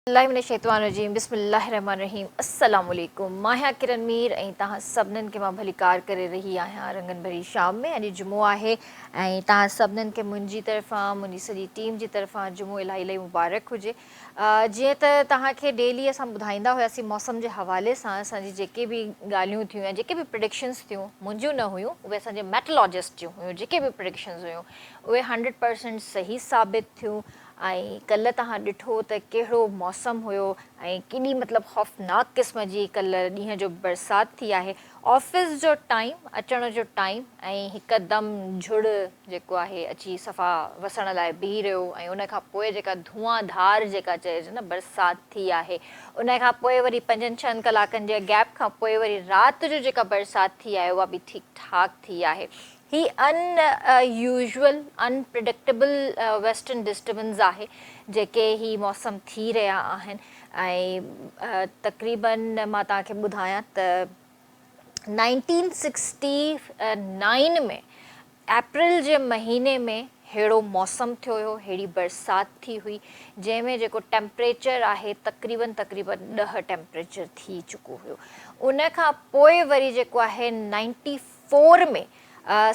बिस्मिल्लाहिर्रहमानिर्रहीम बिस्मिल्लाहिर्रहमानिर्रहीम अस्सलाम वालेकुम। मां आहियां किरण मीर ऐं तव्हां सभिनीनि खे मां भली कार करे रही आहियां रंगन भरी शाम में। अॼु जुमो आहे ऐं तव्हां सभिनीनि खे मुंहिंजी तरफ़ां मुंहिंजी सॼी टीम जी तरफ़ां जुमो इलाही इलाही मुबारक हुजे। जीअं त तव्हांखे डेली असां ॿुधाईंदा हुआसीं मौसम जे हवाले सां असांजी जेके बि ॻाल्हियूं थियूं या जेके बि प्रिडिक्शन्स थियूं मुंहिंजियूं न हुयूं, उहे असांजे मेटलॉजिस्ट जूं हुयूं। जेके बि प्रिडिक्शन्स हुयूं उहे 100% सही साबित थियूं। ऐं कल्ह तव्हां ॾिठो त कहिड़ो मौसमु हुयो ऐं केॾी मतिलबु ख़ौफ़नाक क़िस्म जी कल्ह ॾींहं जो बरसाति थी आहे। ऑफ़िस जो टाइम अचण जो टाइम ऐं हिकदमि झुड़ जेको आहे अची सफ़ा वसण लाइ बीह रहियो ऐं उन खां पोइ जेका धुआंधार जेका चइजे न बरसाति थी आहे, उन खां पोइ वरी 5-6 कलाकनि जे गैप खां पोइ वरी राति जो जेका बरसाति थी आहे उहा बि ठीकु ठाक थी आहे। ही अनयूजुअल अनप्रिडिक्टेबल वेस्टर्न डिस्टर्बेंस आहे जेके ही मौसम थी रहिया आहिनि। ऐं तक़रीबन मां तव्हांखे ॿुधायां त 1969 में अप्रैल जे महीने में अहिड़ो मौसम थियो हुयो, अहिड़ी बरसाति थी हुई जंहिंमें जेको टेम्परेचर आहे तक़रीबन 10 टेम्परेचर थी चुको हुयो। उन खां पोइ वरी जेको आहे 94 में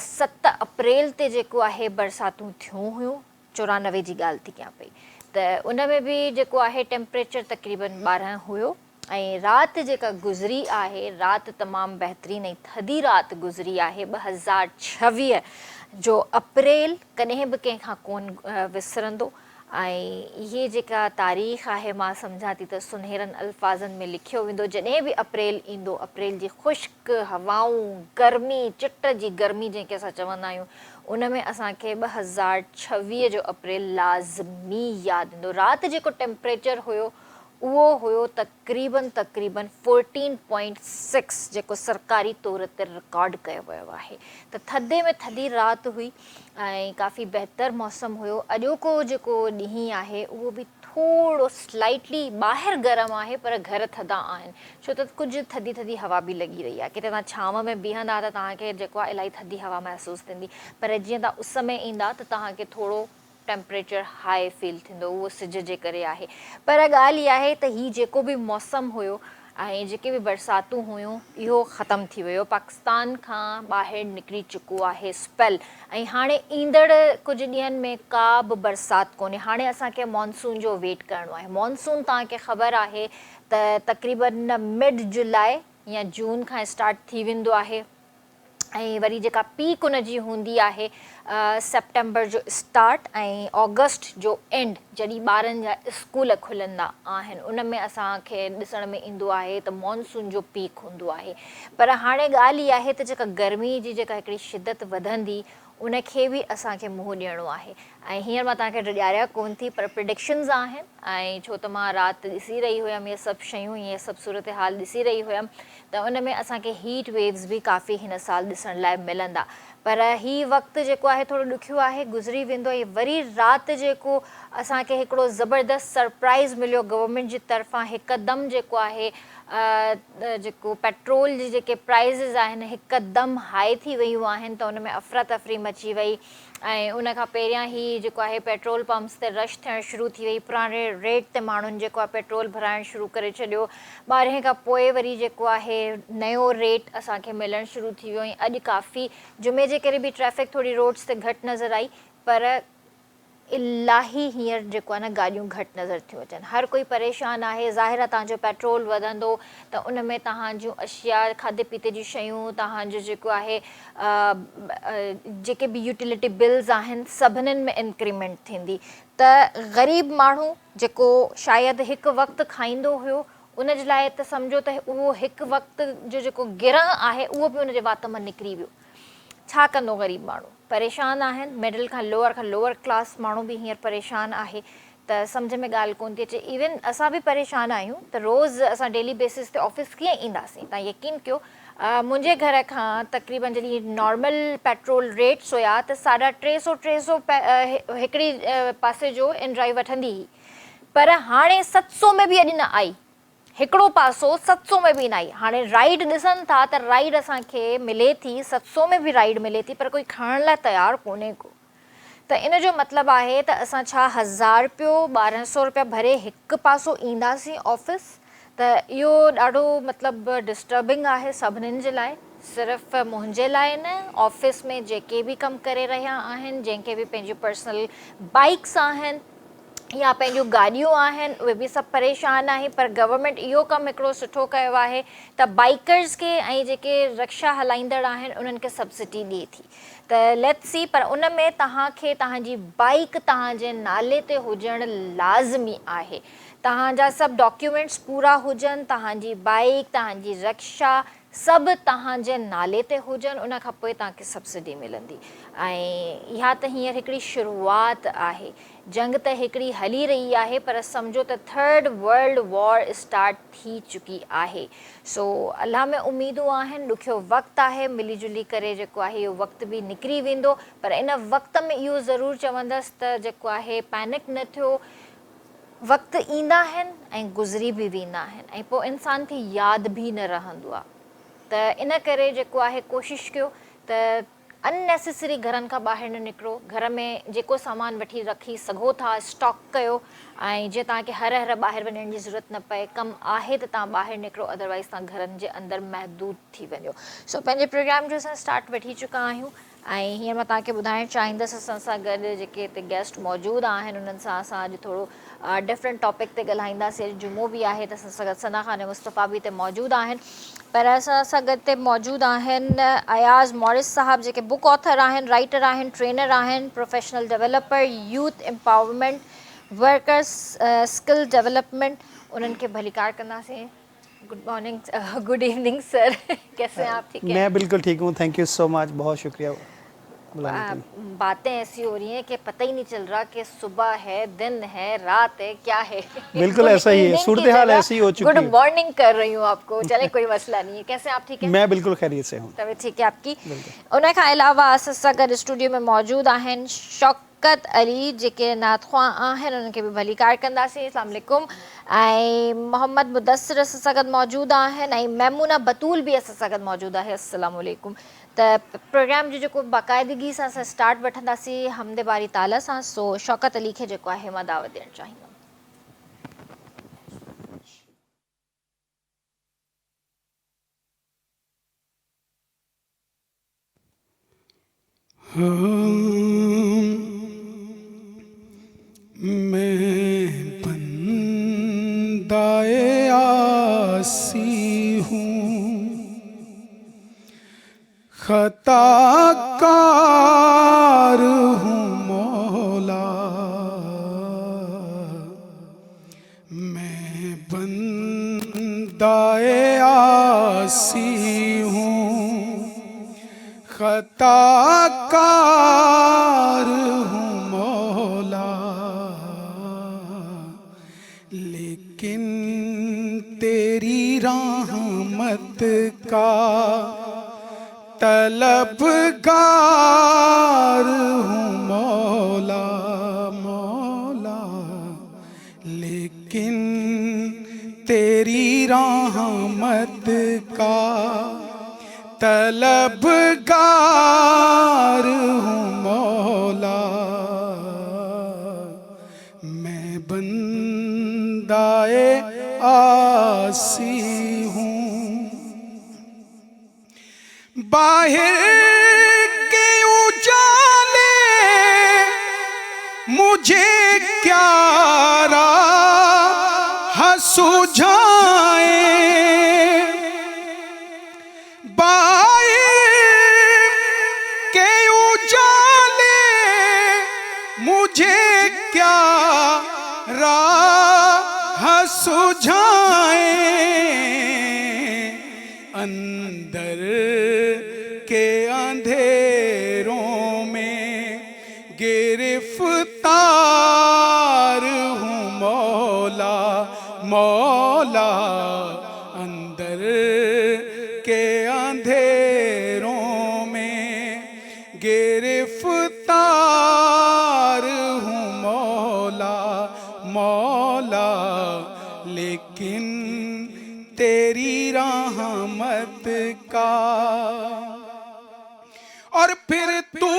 7 अप्रैल ते जेको आहे बरसातूं थियूं हुयूं। 94 जी ॻाल्हि थी कयां पई त उन में बि जेको आहे टेम्परेचर तक़रीबन 12 हुयो। ऐं राति जेका गुज़री आहे राति तमामु बहितरीनु ऐं थधी राति गुज़री आहे 2026 जो अप्रैल कॾहिं बि कंहिंखां कोन विसरंदो। ऐं इहे जेका तारीख़ आहे मां सम्झां थी त सुनहरनि अल्फाज़नि में लिखियो वेंदो। जॾहिं बि अप्रैल ईंदो अप्रैल जी ख़ुश्क हवाऊं गर्मी चिट जी गर्मी जंहिंखे असां चवंदा आहियूं उन में असांखे 2026 जो अप्रैल लाज़मी यादि ईंदो। राति जेको टेम्परेचर हुयो उहो हुयो तक़रीबन 14.6 जेको सरकारी तौर ते रिकॉर्ड कयो वियो आहे। त थधे में थधी राति हुई ऐं काफ़ी बहितर मौसम हुयो। अॼोको जेको ॾींहुं आहे उहो बि थोरो स्लाइटली ॿाहिरि गरम आहे पर घर थधा आहिनि, छो त कुझु थधी थधी हवा बि लॻी रही आहे। किथे तव्हां छांव में बीहंदा त तव्हांखे जेको आहे इलाही थधी हवा महसूसु थींदी, पर जीअं तव्हां उस में ईंदा त तव्हांखे थोरो टेम्परेचर हाई फील थींदो, उहो सिज जे करे आहे। पर ॻाल्हि इहा आहे त हीउ जेको बि मौसमु हुयो ऐं जेके बि बरसातूं हुयूं इहो ख़तमु थी वियो, पाकिस्तान खां ॿाहिरि निकिरी चुको आहे स्पेल। ऐं हाणे ईंदड़ कुझु ॾींहंनि में का बि बरसाति कोन्हे। हाणे असांखे मॉनसून जो वेट करिणो आहे। मॉनसून तव्हांखे ख़बर आहे त तक़रीबन मिड जुलाई या जून खां स्टार्ट थी वेंदो आहे ऐं वरी जेका पीक उन जी हूंदी आहे सेप्टेम्बर जो स्टार्ट ऐं ऑगस्ट जो एंड जॾहिं ॿारनि जा स्कूल खुलंदा आहिनि उन में असांखे ॾिसण में ईंदो आहे त मॉनसून जो पीक हूंदो आहे। पर हाणे ॻाल्हि इहा आहे त जेका गर्मी जी जेका हिकिड़ी शिदत वधंदी उनखे बि असांखे मुंहुं ॾियणो आहे। ऐं हींअर मां तव्हांखे ॾियारिया कोन थी पर प्रिडिक्शन्स आहिनि ऐं छो त मां राति ॾिसी रही हुयमि इहे सभु शयूं इहे सभु सूरत हाल ॾिसी रही हुयमि त उन में असांखे हीट वेव्स बि काफ़ी हिन साल ॾिसण लाइ मिलंदा। पर हीउ वक़्तु जेको आहे थोरो ॾुखियो आहे, गुज़री वेंदो। ऐं वरी राति जेको असांखे हिकिड़ो ज़बरदस्त सरप्राइज़ मिलियो गवर्नमेंट जी तरफ़ां, हिकदमि जेको आहे जेको पेट्रोल जी जेके प्राइज़िस आहिनि हिकदमि हाई थी वियूं आहिनि त उन में अफ़रा तफ़री मची वई। ऐं उन खां पहिरियां ई जेको आहे पेट्रोल पंप्स ते रश थियणु शुरू थी वई, पुराणे रेट ते माण्हुनि जेको आहे पेट्रोल भराइणु शुरू करे छॾियो। 12 खां पोइ वरी जेको आहे नयो रेट असांखे मिलणु शुरू थी वियो। ऐं अॼु काफ़ी जुमे जे करे बि ट्रैफ़िक थोरी रोड्स ते घटि नज़र आई पर इलाही हींअर जेको आहे न गाॾियूं घटि नज़र थियूं अचनि। हर कोई परेशान आहे। ज़ाहिर आहे तव्हांजो पेट्रोल वधंदो त उन में तव्हां जूं अशिया खाधे पीते जूं शयूं तव्हांजो जेको आहे जेके बि यूटिलिटी बिल्स आहिनि सभिनीनि में इंक्रीमेंट थींदी। त ग़रीब माण्हू जेको शायदि हिकु वक़्तु खाईंदो हुयो उन जे लाइ त सम्झो त उहो हिकु वक़्तु जो जेको गिरह आहे उहो बि उन जे वात मां निकिरी वियो। छा कंदो ग़रीब माण्हू? परेशान आहिनि। मिडिल खां लोअर क्लास माण्हू बि हींअर परेशान आहे त सम्झ में ॻाल्हि कोन थी अचे। इवन असां बि परेशान आहियूं त रोज़ु असां डेली बेसिस ते ऑफ़िस कीअं ईंदासीं? तव्हां यकीन कयो मुंहिंजे घर खां तक़रीबन जॾहिं नॉर्मल पेट्रोल रेट्स हुया त 350 हिकिड़ी पासे जो इन ड्राइव वठंदी हुई, पर हाणे 700 में बि अॼु न आई। हिकिड़ो पासो 700 में बि न आई। हाणे राइड ॾिसनि था त राइड असांखे मिले थी 700 में बि राइड मिले थी पर कोई खणण लाइ तयारु कोन्हे को। त इन जो मतिलबु आहे त असां छा 1000 रुपयो 1200 रुपया भरे हिकु पासो ईंदासीं ऑफिस, त इहो ॾाढो मतिलबु डिस्टर्बिंग आहे सभिनीनि जे लाइ, सिर्फ़ु मुंहिंजे लाइ न, ऑफिस में जेके बि कमु करे रहिया आहिनि, जंहिंखे बि पंहिंजूं पर्सनल बाइक्स आहिनि या पंहिंजूं गाॾियूं आहिनि, उहे बि सभु परेशान आहिनि। पर गवर्नमेंट इहो कमु हिकिड़ो सुठो कयो आहे त बाइकर्स खे ऐं जेके रिक्शा हलाईंदड़ आहिनि उन्हनि खे सब्सिडी ॾिए थी। त लेट्स सी, पर उन में तव्हांखे तव्हांजी बाइक तव्हांजे नाले ते हुजणु लाज़मी आहे। तव्हांजा सभु डॉक्यूमेंट्स पूरा हुजनि, तव्हांजी बाइक, तव्हांजी रिक्शा सभु तव्हांजे नाले ते हुजनि, उन खां पोइ तव्हांखे सब्सिडी मिलंदी। ऐं इहा त हींअर हिकिड़ी शुरूआति आहे, जंग त हिकिड़ी हली रही आहे, पर सम्झो त 3rd वर्ल्ड वॉर स्टार्ट थी चुकी आहे। सो अलाह में उमेदूं आहिनि, ॾुखियो वक़्तु आहे, मिली जुली करे जेको आहे इहो वक़्तु बि निकिरी वेंदो। पर इन वक़्त में इहो ज़रूरु चवंदसि त जेको आहे पैनिक न थियो, वक़्तु ईंदा आहिनि ऐं गुज़री बि वेंदा आहिनि, ऐं पोइ इंसान खे यादि बि न रहंदो आहे। त इन करे जेको आहे कोशिशि कयो त अननेसेसरी घरनि खां ॿाहिरि न निकिरो, घर में जेको सामान वठी रखी सघो था स्टॉक कयो, ऐं जीअं तव्हांखे हर ॿाहिरि वञण जी ज़रूरत न पए, कमु आहे त तव्हां ॿाहिरि निकिरो, अदरवाइज़ तव्हां घरनि जे अंदरि महदूद थी वञो। सो पंहिंजे प्रोग्राम जो असां स्टार्ट वठी चुका आहियूं, ऐं हींअर मां तव्हांखे ॿुधाइणु चाहींदसि असां सां गॾु जेके हिते गेस्ट मौजूदु आहिनि उन्हनि सां असां अॼु थोरो डिफरेंट टॉपिक ते ॻाल्हाईंदासीं। अॼु जुमो बि आहे त असां सां गॾु सना ख़ान मुस्तफ़ा बि हिते मौजूदु आहिनि, पर असां सां गॾु हिते मौजूदु आहिनि अयाज़ मॉरिस साहब, जेके बुक ऑथर आहिनि, राइटर आहिनि, ट्रेनर आहिनि, professional developer, youth empowerment, workers skill development, उन्हनि खे भलीकार कंदासीं। Good morning, good evening sir, कैसे हैं आप? ठीक है, मैं बिल्कुल ठीक हूँ, थैंक यू सो मच, बहुत शुक्रिया बुलाने के लिए। बातें ऐसी हो रही हैं कि पता ही नहीं चल रहा कि सुबह है, दिन है, रात है, क्या है। बिल्कुल ऐसा ही है, सूरत हाल ऐसी हो चुकी है। गुड मॉर्निंग कर रही हूँ आपको, चले कोई मसला नहीं है। कैसे आप? ठीक है, मैं बिल्कुल खैरियत से हूँ। तबीयत ठीक है आपकी? उन खां अलावा असां सां गॾु स्टूडियो में मौजूदु आहिनि शौकत अली, जेके नातख़्वां आहिनि, उन्हनि खे बि भलीकार कंदासीं। अस्सलाम वालेकुम। ऐं मोहम्मद मुदस्सिर असां सां गॾु मौजूदु आहिनि, ऐं मैमूना बतूल बि असां सां गॾु मौजूदु आहे। अस्सलाम वालेकुम। त प्रोग्राम जो जेको बाक़ाइदगी सां असां स्टार्ट वठंदासीं हमदे बारी ताला सां। सो शौकत अली खे जेको आहे मां दावत ॾियणु चाहींदमि। मैं बंदाए आसी हूँ, खताकार हूँ मौला, मैं बंदाए आसी हूँ, खताकार हूँ मौला, लेकिन तेरी रहमत का तलबगार हूँ मौला, मौला, लेकिन तेरी रहमत का तलबगार हूँ मौला, मैं बंदाए आसी हूँ। बाहर के उजाले मुझे क्या राह सुझाए, के उजाले मुझे क्या राह सुझाए, अंदर के अंधेरों में गिरफ्तार हूँ मौला, मौला, अंदर के अंधेरों में गिरफ्तार हूँ मौला, मौला, लेकिन तेरी रहमत का। और फिर तू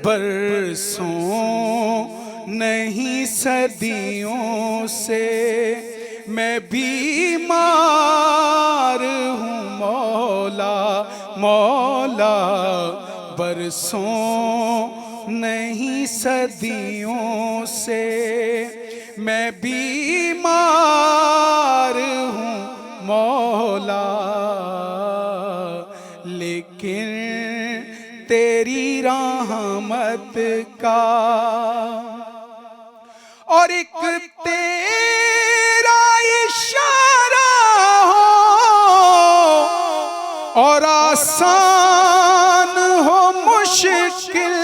برسوں نہیں صدیوں سے میں بیمار ہوں مولا مولا برسوں نہیں صدیوں سے میں بیمار ہوں مولا لیکن تیری رحمت کا اور ایک تیرا اشارہ ہو اور آسان ہو مشکل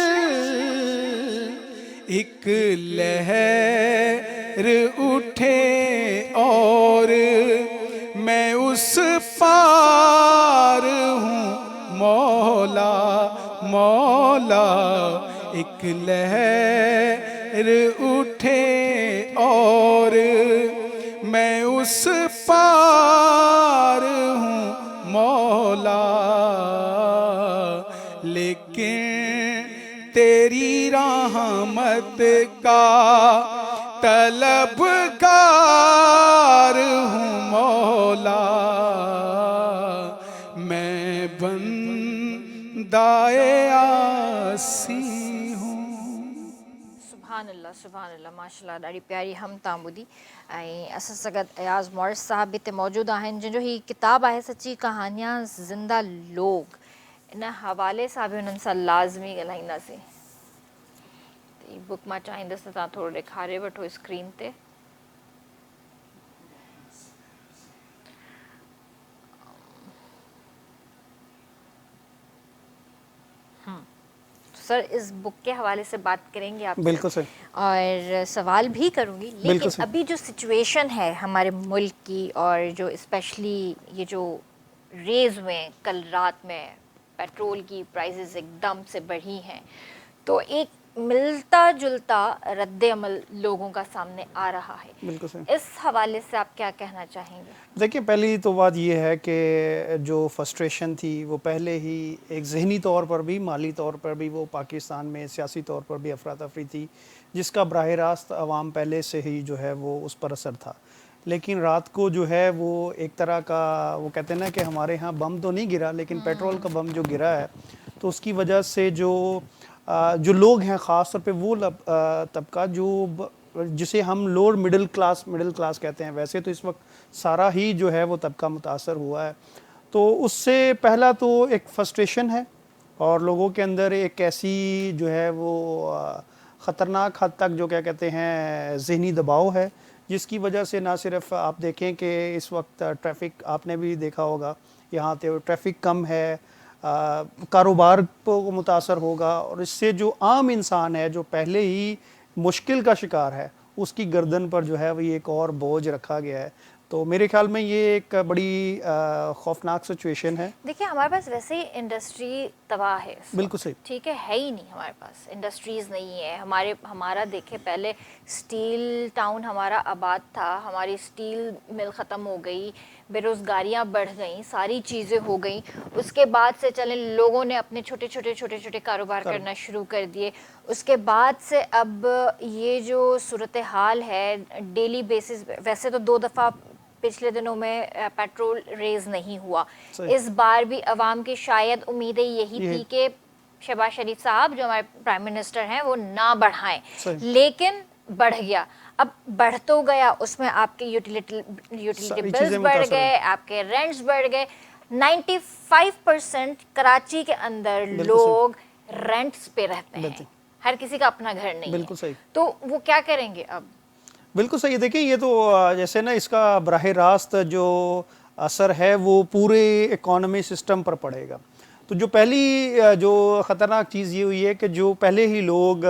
ایک لہر اٹھے اور میں اس پار ہوں مولا مولا ایک لہر اٹھے اور میں اس پار ہوں مولا لیکن تیری رحمت کا طلبگار ہوں مولا میں بندائے آسی ہوں. سبحان اللہ ماشاءاللہ ॾाढी प्यारी हम तव्हां ॿुधी ऐं असां सां गॾु अयाज़ मौर्स साहब हिते मौजूदु आहिनि जंहिंजो ही किताबु आहे सची कहानियां ज़िंदा लोग. इन हवाले सां बि हुननि सां लाज़मी ॻाल्हाईंदासीं. त ही बुक मां चाहींदसि त तव्हां थोरो ॾेखारे वठो स्क्रीन ते. सर इस बुक के हवाले से बात करेंगे आपसे. बिल्कुल सही. और सवाल भी करूँगी लेकिन अभी जो सिचुएशन है हमारे मुल्क की और जो स्पेशली ये जो रेज़ हुए हैं कल रात में पेट्रोल की प्राइसेस एकदम से बढ़ी हैं तो एक मिलता जुलता रद्द-ए-अमल लोगों का सामने आ रहा है. बिल्कुल सही. इस हवाले से आप क्या कहना चाहेंगे? देखिए पहली तो बात ये है कि जो फ्रस्ट्रेशन थी वो पहले ही एक ज़हनी तौर पर भी माली तौर पर भी वो पाकिस्तान में सियासी तौर पर भी अफरा तफरी थी जिसका बराह रास्त अवाम पहले से ही जो है वो उस पर असर था. लेकिन रात को जो है वो एक तरह का वो कहते हैं ना कि हमारे यहाँ बम तो नहीं गिरा लेकिन पेट्रोल का बम जो गिरा है तो उसकी वजह से जो लोग हैं ख़ास तौर पे वो तबका जो जिसे हम लोअर मिडिल क्लास कहते हैं वैसे तो इस वक्त सारा ही जो है वो तबका मुतासर हुआ है. तो उससे पहला तो एक फ्रस्ट्रेशन है और लोगों के अंदर एक ऐसी जो है वो ख़तरनाक हद तक जो क्या कहते हैं ज़हनी दबाव है जिसकी वजह से ना सिर्फ आप देखें कि इस वक्त ट्रैफिक आपने भी देखा होगा यहाँ पे ट्रैफिक कम है, कारोबार को मुतासर होगा और इससे जो आम इंसान है जो पहले ही मुश्किल का शिकार है उसकी गर्दन पर जो है वो एक और बोझ रखा गया है. तो मेरे ख्याल में ये एक बड़ी खौफनाक सिचुएशन है. देखिए हमारे पास वैसे ही इंडस्ट्री तबाह है. बिल्कुल सही. ठीक है ही नहीं हमारे पास इंडस्ट्रीज़ नहीं है. हमारा देखे पहले स्टील टाउन हमारा आबाद था, हमारी स्टील मिल ख़त्म हो गई, बेरोज़गारियाँ बढ़ गई, सारी चीज़ें हो गई. उसके बाद से चले लोगों ने अपने छोटे छोटे कारोबार करना शुरू कर दिए. उसके बाद से अब ये जो सूरत हाल है डेली बेसिस वैसे तो 2 दफ़ा पिछले दिनों में पेट्रोल रेज़ नहीं हुआ. इस बार भी अवाम की शायद उम्मीदें यही थी कि शहबाज शरीफ साहब जो हमारे प्राइम मिनिस्टर हैं वो ना बढ़ाएं लेकिन बढ़ गया. अब बढ़ तो गया उसमें आपके यूटिलिटी बिल्स बढ़ गए, आपके रेंट्स बढ़ गए. 95% कराची के अंदर लोग रेंट्स पे रहते हैं. हर किसी का अपना घर नहीं बिल्कुल है. सही. तो वो क्या करेंगे अब? बिल्कुल सही. देखिए ये तो जैसे ना इसका बराह रास्त जो असर है वो पूरे इकोनॉमी सिस्टम पर पड़ेगा. तो जो पहली जो ख़तरनाक चीज़ ये हुई है कि जो पहले ही लोग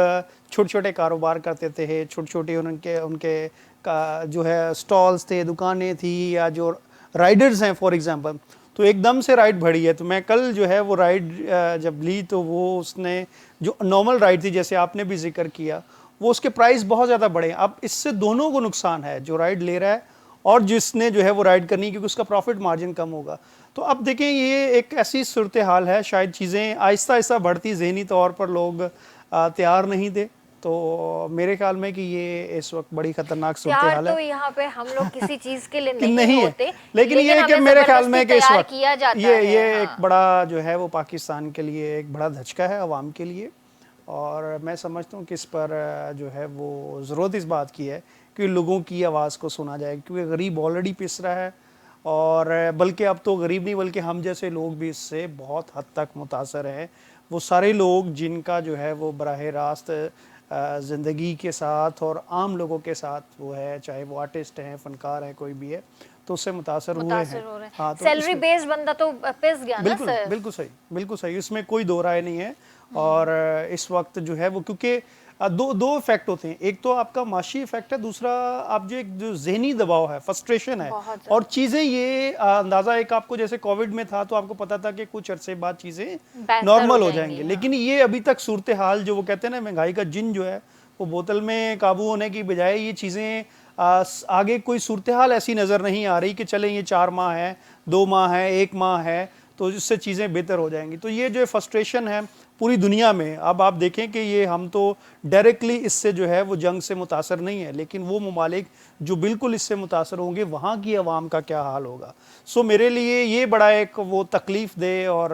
छोटे छोटे कारोबार करते थे, छोटे छोटे उनके का जो है स्टॉल्स थे, दुकानें थी या जो राइडर्स हैं फॉर एग्ज़ाम्पल, तो एकदम से राइड बढ़ी है. तो मैं कल जो है वो राइड जब ली तो वो उसने जो नॉर्मल राइड थी जैसे आपने भी जिक्र किया वो उसके प्राइस बहुत ज़्यादा बढ़े. अब इससे दोनों को नुकसान है, जो राइड ले रहा है और जिसने जो है वो राइड करनी क्योंकि उसका प्रॉफिट मार्जिन कम होगा. تو اب دیکھیں یہ ایک ایسی صورتحال ہے, شاید چیزیں آہستہ آہستہ بڑھتی, ذہنی طور پر لوگ تیار نہیں تھے. تو میرے خیال میں کہ یہ اس وقت بڑی خطرناک تیار صورتحال ہے تو یہاں پہ ہم لوگ کسی چیز کے لیے کہ نہیں ہے, ہوتے, لیکن یہ کہ ہمیں میرے خیال زبردستی میں کہ اس تیار وقت کیا جاتا یہ ہے. ایک بڑا جو ہے وہ پاکستان کے لیے ایک بڑا دھچکا ہے عوام کے لیے, اور میں سمجھتا ہوں کہ اس پر جو ہے وہ ضرورت اس بات کی ہے کہ لوگوں کی آواز کو سنا جائے, کیونکہ غریب آلریڈی پس رہا ہے, اور بلکہ اب تو غریب نہیں بلکہ ہم جیسے لوگ بھی اس سے بہت حد تک متاثر ہیں. وہ سارے لوگ جن کا جو ہے وہ براہ راست زندگی کے ساتھ اور عام لوگوں کے ساتھ وہ ہے, چاہے وہ آرٹسٹ ہیں, فنکار ہیں, کوئی بھی ہے, تو اس سے متاثر ہوئے ہیں. ہو رہے ہیں. ہاں, تو سیلری بیس بندہ تو پس گیا نا بالکل سر. بالکل صحیح, بالکل صحیح, اس میں کوئی دو رائے نہیں ہے. اور اس وقت جو ہے وہ کیونکہ دو افیکٹ ہوتے ہیں, ایک تو آپ کا معاشی افیکٹ ہے, دوسرا آپ جو ذہنی دباؤ ہے, فرسٹریشن ہے, اور چیزیں یہ اندازہ ایک آپ کو جیسے کووڈ میں تھا تو آپ کو پتا تھا کہ کچھ عرصے بعد چیزیں نارمل ہو جائیں گے, لیکن یہ ابھی تک صورتحال جو وہ کہتے ہیں نا مہنگائی کا جن جو ہے وہ بوتل میں قابو ہونے کی بجائے یہ چیزیں آگے کوئی صورتحال ایسی نظر نہیں آ رہی کہ چلیں یہ 4 ماہ ہے, 2 ماہ ہے, 1 ماہ ہے, تو اس سے چیزیں بہتر ہو جائیں گی. تو یہ جو فرسٹریشن ہے پوری دنیا میں, اب آپ دیکھیں کہ یہ ہم تو ڈائریکٹلی اس سے جو ہے وہ جنگ سے متاثر نہیں ہے, لیکن وہ ممالک جو بالکل اس سے متاثر ہوں گے وہاں کی عوام کا کیا حال ہوگا. سو میرے لیے یہ بڑا ایک وہ تکلیف دہ, اور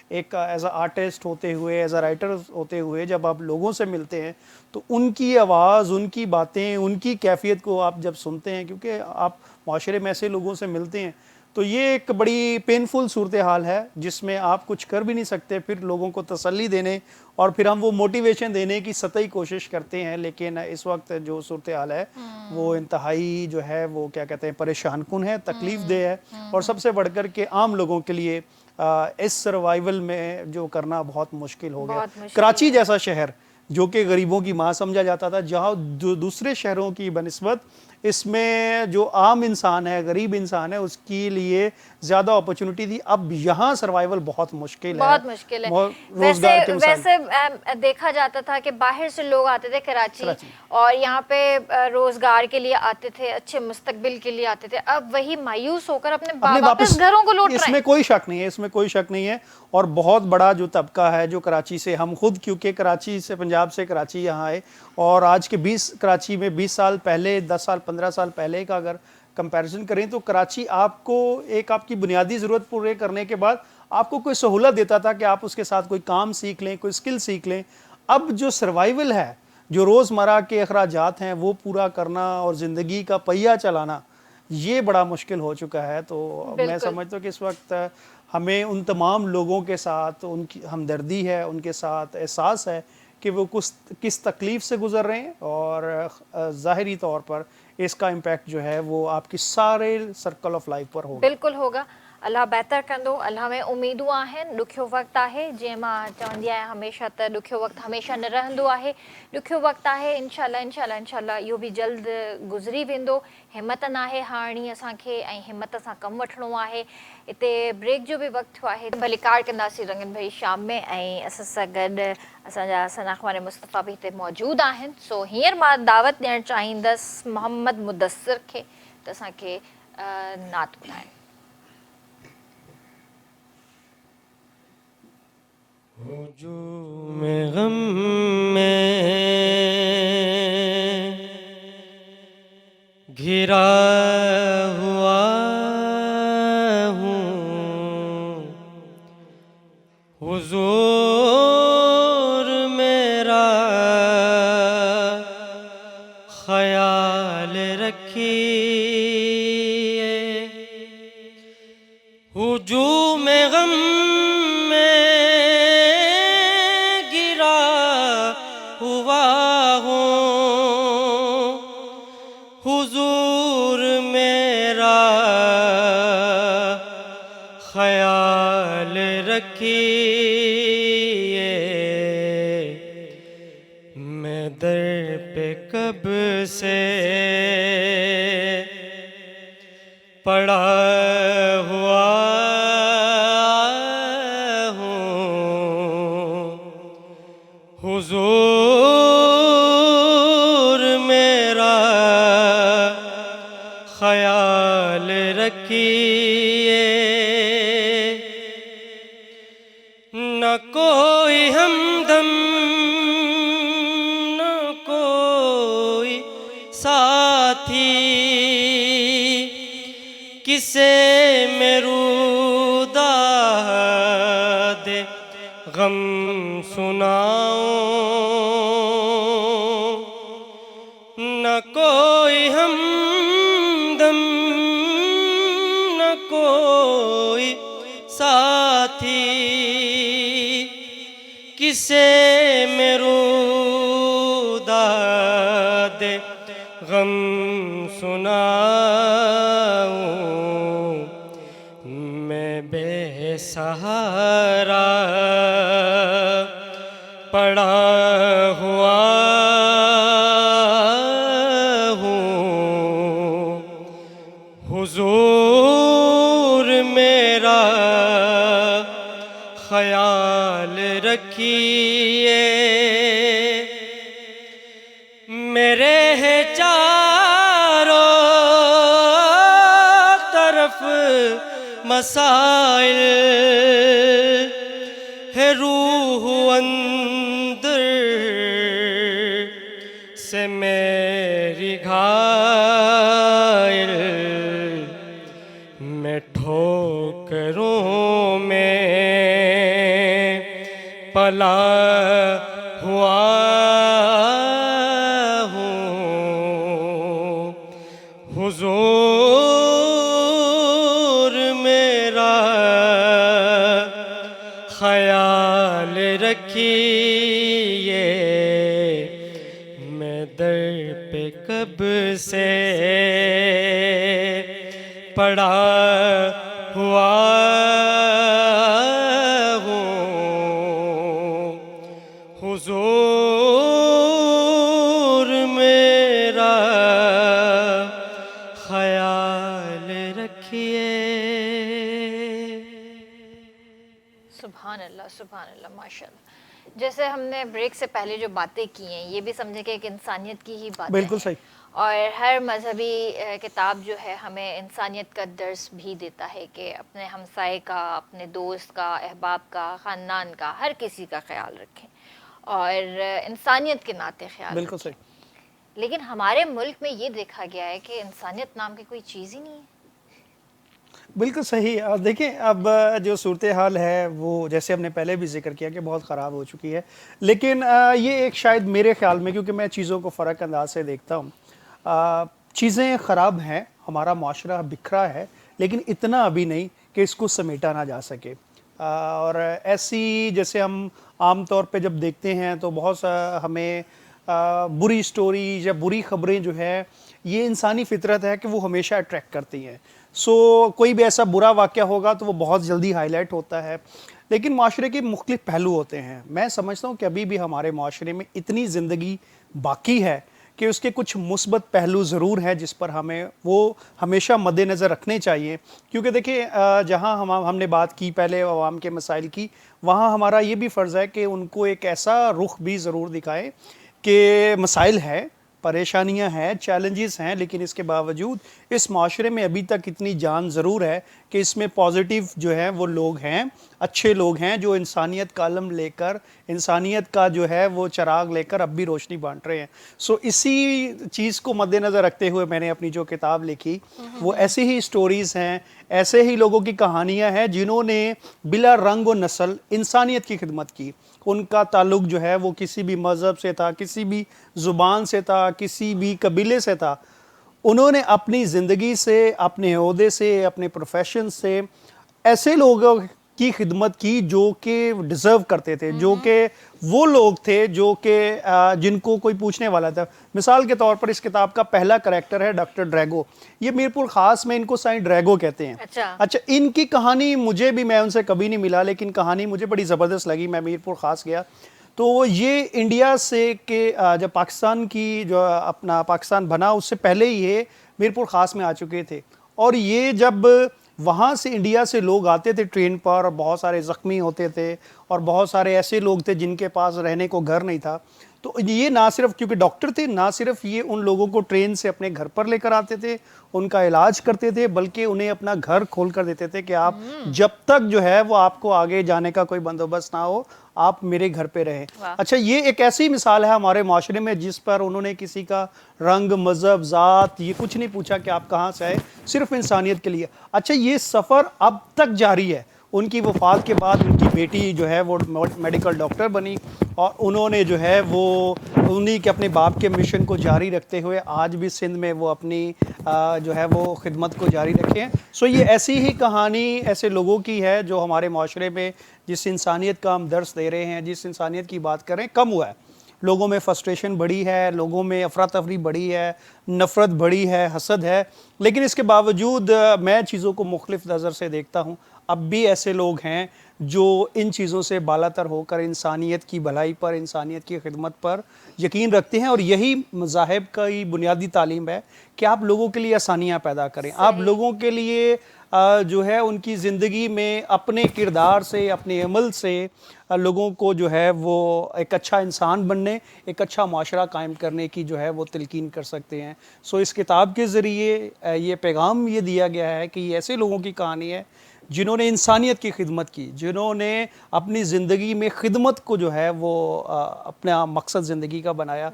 ایک ایز اے آرٹسٹ ہوتے ہوئے, ایز اے رائٹر ہوتے ہوئے جب آپ لوگوں سے ملتے ہیں تو ان کی آواز, ان کی باتیں, ان کی کیفیت کو آپ جب سنتے ہیں, کیونکہ آپ معاشرے میں ایسے لوگوں سے ملتے ہیں, تو یہ ایک بڑی پینفل صورتحال ہے جس میں آپ کچھ کر بھی نہیں سکتے. پھر لوگوں کو تسلی دینے اور پھر ہم وہ موٹیویشن دینے کی سطحی کوشش کرتے ہیں, لیکن اس وقت جو صورتحال ہے وہ انتہائی جو ہے وہ کیا کہتے ہیں پریشان کن ہے, تکلیف دہ ہے, اور سب سے بڑھ کر کے عام لوگوں کے لیے اس سروائیول میں جو کرنا بہت مشکل ہو گیا. کراچی جیسا شہر جو کہ غریبوں کی ماں سمجھا جاتا تھا, جہاں دوسرے شہروں کی بنسبت اس میں جو عام انسان ہے, غریب انسان ہے, اس کے لیے زیادہ اپرچونٹی تھی. اب یہاں سروائیول بہت مشکل ہے, بہت مشکل ہے. روزگار کے مسائل. ویسے دیکھا جاتا تھا کہ باہر سے لوگ آتے تھے کراچی اور یہاں پہ روزگار کے لیے آتے تھے, اچھے مستقبل کے لیے آتے تھے. اب وہی مایوس ہو کر اپنے واپس گھروں کو لوٹ رہے ہیں. اس میں کوئی شک نہیں ہے, اس میں کوئی شک نہیں ہے. اور بہت بڑا جو طبقہ ہے جو کراچی سے, ہم خود کیونکہ کراچی سے, پنجاب سے کراچی یہاں آئے, اور آج کے کراچی میں 20 سال پہلے, 10 سال 15 سال پہلے کا اگر کمپیریزن کریں تو کراچی آپ کو ایک آپ کی بنیادی ضرورت پورے کرنے کے بعد آپ کو کوئی سہولت دیتا تھا کہ آپ اس کے ساتھ کوئی کام سیکھ لیں, کوئی سکل سیکھ لیں. اب جو سروائیول ہے, جو روزمرہ کے اخراجات ہیں وہ پورا کرنا اور زندگی کا پہیہ چلانا, یہ بڑا مشکل ہو چکا ہے. تو میں سمجھتا ہوں کہ اس وقت ہمیں ان تمام لوگوں کے ساتھ ان کی ہمدردی ہے, ان کے ساتھ احساس ہے کہ وہ کس تکلیف سے گزر رہے ہیں, اور ظاہری طور پر اس کا امپیکٹ جو ہے وہ آپ کی سارے سرکل آف لائف پر ہوگا. بالکل ہوگا. اللہ بہتر کندو. اللہ में उम्मीदूं आहिनि. ॾुखियो वक़्तु आहे, जीअं मां चवंदी आहियां हमेशह त ॾुखियो वक़्तु हमेशह न रहंदो आहे. ॾुखियो वक़्तु आहे, इंशाल्लाह इहो बि जल्द गुज़री वेंदो. हिमत नाहे हारणी असांखे, ऐं हिमत सां कमु वठिणो आहे. हिते ब्रेक जो बि वक़्तु थियो आहे, भली कार्ड कंदासीं रंगन भरी शाम में, ऐं असां सां गॾु असांजा सनाख़वान मुस्तफ़ा बि हिते मौजूदु आहिनि. सो हींअर मां दावत ॾियणु चाहींदसि मोहम्मद मुदस्सिर खे त असांखे नात ॿुधाइनि. ہجوم غم میں گھرا ہوا ہوں, حضور میرا خیال رکھیے. ہجوم غم حضور میرا خیال رکھیے. میں در پہ کب سے پڑا ہوا ہوں, حضور میرا خیال رکھیے. साथी किसे मैं रुदाद गम सुनाऊं, न कोई हमदम न कोई साथी किसे मैं रुदाद गम सुनाऊं, मैं बेसहारा पड़ा हुआ हूँ, हुजूर मेरा ख्याल रखिए, मेरे है चारों तरफ मसाइल, है रूह अंदर से मेरी घायल, मैं ठोकरों में पला हुआ हूँ, हुजूर मेरा ख्याल रखिए, मैं दर पे कब से पड़ा हुआ हूँ, हुजूर मेरा ख्याल रखिए। सुभान अल्लाह माशाल्लाह। जैसे हमने ब्रेक से पहले जो बातें की हैं ये भी समझे कि एक इंसानियत की ही बात बिल्कुल सही। और हर मजहबी किताब जो है हमें इंसानियत का दर्स भी देता है कि अपने हमसाए का, अपने दोस्त का, अहबाब का, ख़ानदान का, हर किसी का ख्याल रखें और इंसानियत के नाते ख्याल बिल्कुल रखें। सही। लेकिन हमारे मुल्क में ये देखा गया है कि इंसानियत नाम की कोई चीज़ ही नहीं है। बिल्कुल सही। देखिए अब जो सूरत हाल है वो जैसे हमने पहले भी जिक्र किया कि बहुत ख़राब हो चुकी है, लेकिन ये एक शायद मेरे ख़्याल में, क्योंकि मैं चीज़ों को फ़र्क अंदाज से देखता हूँ, चीज़ें ख़राब हैं, हमारा माशरा बिखरा है, लेकिन इतना अभी नहीं कि इसको समेटा ना जा सके। और ऐसी जैसे हम आम तौर पे जब देखते हैं तो बहुत सा हमें बुरी स्टोरी या बुरी ख़बरें जो है, ये इंसानी फितरत है कि वो हमेशा अट्रैक्ट करती हैं। सो कोई भी ऐसा बुरा वाक़या होगा तो वो बहुत जल्दी हाईलाइट होता है, लेकिन माशरे के मुख्तलिफ पहलू होते हैं। मैं समझता हूँ कि अभी भी हमारे माशरे में इतनी ज़िंदगी बाकी है कि उसके कुछ मुस्बत पहलू ज़रूर हैं जिस पर हमें वो हमेशा मद्देनज़र रखने चाहिए। क्योंकि देखिए जहाँ हमने बात की पहले अवाम के मसाइल की, वहाँ हमारा ये भी फ़र्ज़ है कि उनको एक ऐसा रुख भी ज़रूर दिखाएं कि मसाइल है, परेशानियां हैं, चैलेंजेस हैं, लेकिन इसके बावजूद इस माशरे में अभी तक इतनी जान ज़रूर है कि इसमें पॉजिटिव जो है वो लोग हैं, अच्छे लोग हैं जो इंसानियत का अलम लेकर, इंसानियत का जो है वो चिराग लेकर अब भी रोशनी बांट रहे हैं। सो इसी चीज़ को मद्देनज़र रखते हुए मैंने अपनी जो किताब लिखी वो ऐसी ही स्टोरीज़ हैं, ऐसे ही लोगों की कहानियाँ हैं जिन्होंने बिला रंग व नस्ल इंसानियत की खिदमत की। उनका ताल्लुक़ जो है वो किसी भी मज़हब से था, किसी भी ज़ुबान से था, किसी भी कबीले से था। उन्होंने अपनी ज़िंदगी से, अपने ओहदे से, अपने प्रोफेशन से ऐसे लोगों की खिदमत की जो कि डिज़र्व करते थे, जो कि वो लोग थे जो कि जिनको कोई पूछने वाला था। मिसाल के तौर पर इस किताब का पहला करैक्टर है डॉक्टर ड्रैगो। ये मीरपुर ख़ास में इनको साईं ड्रैगो कहते हैं। अच्छा, इनकी कहानी मुझे भी, मैं उनसे कभी नहीं मिला, लेकिन कहानी मुझे बड़ी ज़बरदस्त लगी। मैं मीरपुर ख़ास गया तो ये इंडिया से के जब पाकिस्तान की जो अपना पाकिस्तान बना उससे पहले ही ये मीरपुर ख़ास में आ चुके थे। और ये जब वहाँ से इंडिया से लोग आते थे ट्रेन पर, और बहुत सारे ज़ख्मी होते थे और बहुत सारे ऐसे लोग थे जिनके पास रहने को घर नहीं था, तो ये ना सिर्फ क्योंकि डॉक्टर थे, ना सिर्फ ये उन लोगों को ट्रेन से अपने घर पर लेकर आते थे, उनका इलाज करते थे, बल्कि उन्हें अपना घर खोल कर देते थे कि आप जब तक जो है वो आपको आगे जाने का कोई बंदोबस्त ना हो, آپ میرے گھر پہ رہیں. اچھا یہ ایک ایسی مثال ہے ہمارے معاشرے میں جس پر انہوں نے کسی کا رنگ مذہب ذات یہ کچھ نہیں پوچھا کہ آپ کہاں سے آئے, صرف انسانیت کے لیے. اچھا یہ سفر اب تک جاری ہے. ان کی وفات کے بعد ان کی بیٹی جو ہے وہ میڈیکل ڈاکٹر بنی اور انہوں نے جو ہے وہ انہی کے اپنے باپ کے مشن کو جاری رکھتے ہوئے آج بھی سندھ میں وہ اپنی جو ہے وہ خدمت کو جاری رکھے ہیں. سو یہ ایسی ہی کہانی ایسے لوگوں کی ہے جو ہمارے معاشرے میں جس انسانیت کا ہم درس دے رہے ہیں, جس انسانیت کی بات کر رہے ہیں, کم ہوا ہے. لوگوں میں فرسٹریشن بڑی ہے, لوگوں میں افراتفری بڑی ہے, نفرت بڑی ہے, حسد ہے. لیکن اس کے باوجود میں چیزوں کو مختلف نظر سے دیکھتا ہوں. اب بھی ایسے لوگ ہیں جو ان چیزوں سے بالاتر ہو کر انسانیت کی بھلائی پر, انسانیت کی خدمت پر یقین رکھتے ہیں. اور یہی مذاہب کا ہی بنیادی تعلیم ہے کہ آپ لوگوں کے لیے آسانیاں پیدا کریں. آپ لوگوں کے لیے جو ہے ان کی زندگی میں اپنے کردار سے, اپنے عمل سے لوگوں کو جو ہے وہ ایک اچھا انسان بننے, ایک اچھا معاشرہ قائم کرنے کی جو ہے وہ تلقین کر سکتے ہیں. سو اس کتاب کے ذریعے یہ پیغام یہ دیا گیا ہے کہ یہ ایسے لوگوں کی کہانی ہے جنہوں نے انسانیت کی خدمت کی, جنہوں نے اپنی زندگی میں خدمت کو جو ہے وہ اپنا مقصد زندگی کا بنایا.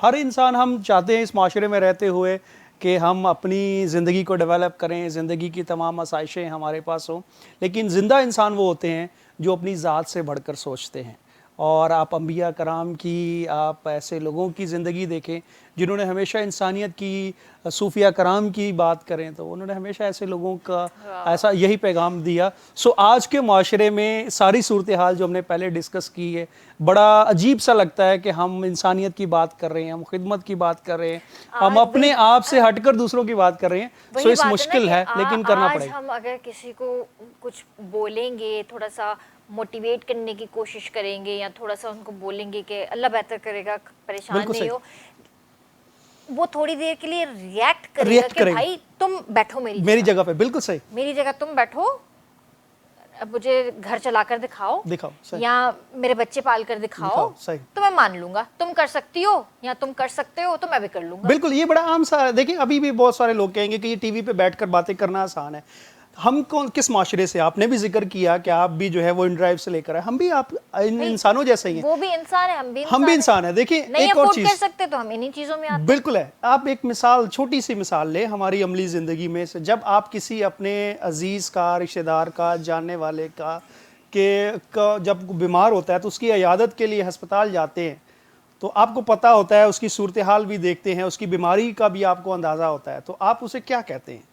ہر انسان ہم چاہتے ہیں اس معاشرے میں رہتے ہوئے کہ ہم اپنی زندگی کو ڈیولپ کریں, زندگی کی تمام آسائشیں ہمارے پاس ہوں, لیکن زندہ انسان وہ ہوتے ہیں جو اپنی ذات سے بڑھ کر سوچتے ہیں. اور آپ انبیاء کرام کی, آپ ایسے لوگوں کی زندگی دیکھیں جنہوں نے ہمیشہ انسانیت کی, صوفیہ کرام کی بات کریں تو انہوں نے ہمیشہ ایسے لوگوں کا ایسا یہی پیغام دیا. سو آج کے معاشرے میں ساری صورتحال جو ہم نے پہلے ڈسکس کی ہے, بڑا عجیب سا لگتا ہے کہ ہم انسانیت کی بات کر رہے ہیں, ہم خدمت کی بات کر رہے ہیں, ہم اپنے آپ سے ہٹ کر دوسروں کی بات کر رہے ہیں. سو اس مشکل ہے لیکن کرنا پڑے گا. ہم اگر کسی کو کچھ بولیں گے, تھوڑا سا موٹیویٹ کرنے کی کوشش کریں گے یا تھوڑا سا ان کو بولیں گے کہ اللہ بہتر کرے گا, پریشان نہیں ہو, وہ تھوڑی دیر کے لیے ریئیکٹ کرے گا کہ بھائی تم بیٹھو میری جگہ پہ. بالکل صحیح, میری جگہ تم بیٹھو, اب مجھے گھر چلا کر دکھاؤ یا میرے بچے پال کر دکھاؤ تو میں مان لوں گا. تم کر سکتی ہو یا تم کر سکتے ہو تو میں بھی کر لوں گا. بالکل, یہ بڑا عام سا. دیکھیں ابھی بھی بہت سارے لوگ کہیں گے کہ یہ ٹی وی پہ بیٹھ کر باتیں کرنا آسان ہے. ہم کس معاشرے سے, آپ نے بھی ذکر کیا کہ آپ بھی جو ہے وہ ان ڈرائیو سے لے کر آئے, ہم بھی آپ انسانوں جیسے ہی ہیں. وہ بھی انسان ہے, ہم بھی انسان ہیں. دیکھیں ایک اور چیز کر سکتے تو ہم انہی چیزوں میں آتے ہیں. بالکل ہے. آپ ایک مثال, چھوٹی سی مثال لیں ہماری عملی زندگی میں سے. جب آپ کسی اپنے عزیز کا, رشتہ دار کا, جاننے والے کا کہ جب بیمار ہوتا ہے تو اس کی عیادت کے لیے ہسپتال جاتے ہیں تو آپ کو پتہ ہوتا ہے, اس کی صورتحال بھی دیکھتے ہیں, اس کی بیماری کا بھی آپ کو اندازہ ہوتا ہے, تو آپ اسے کیا کہتے ہیں؟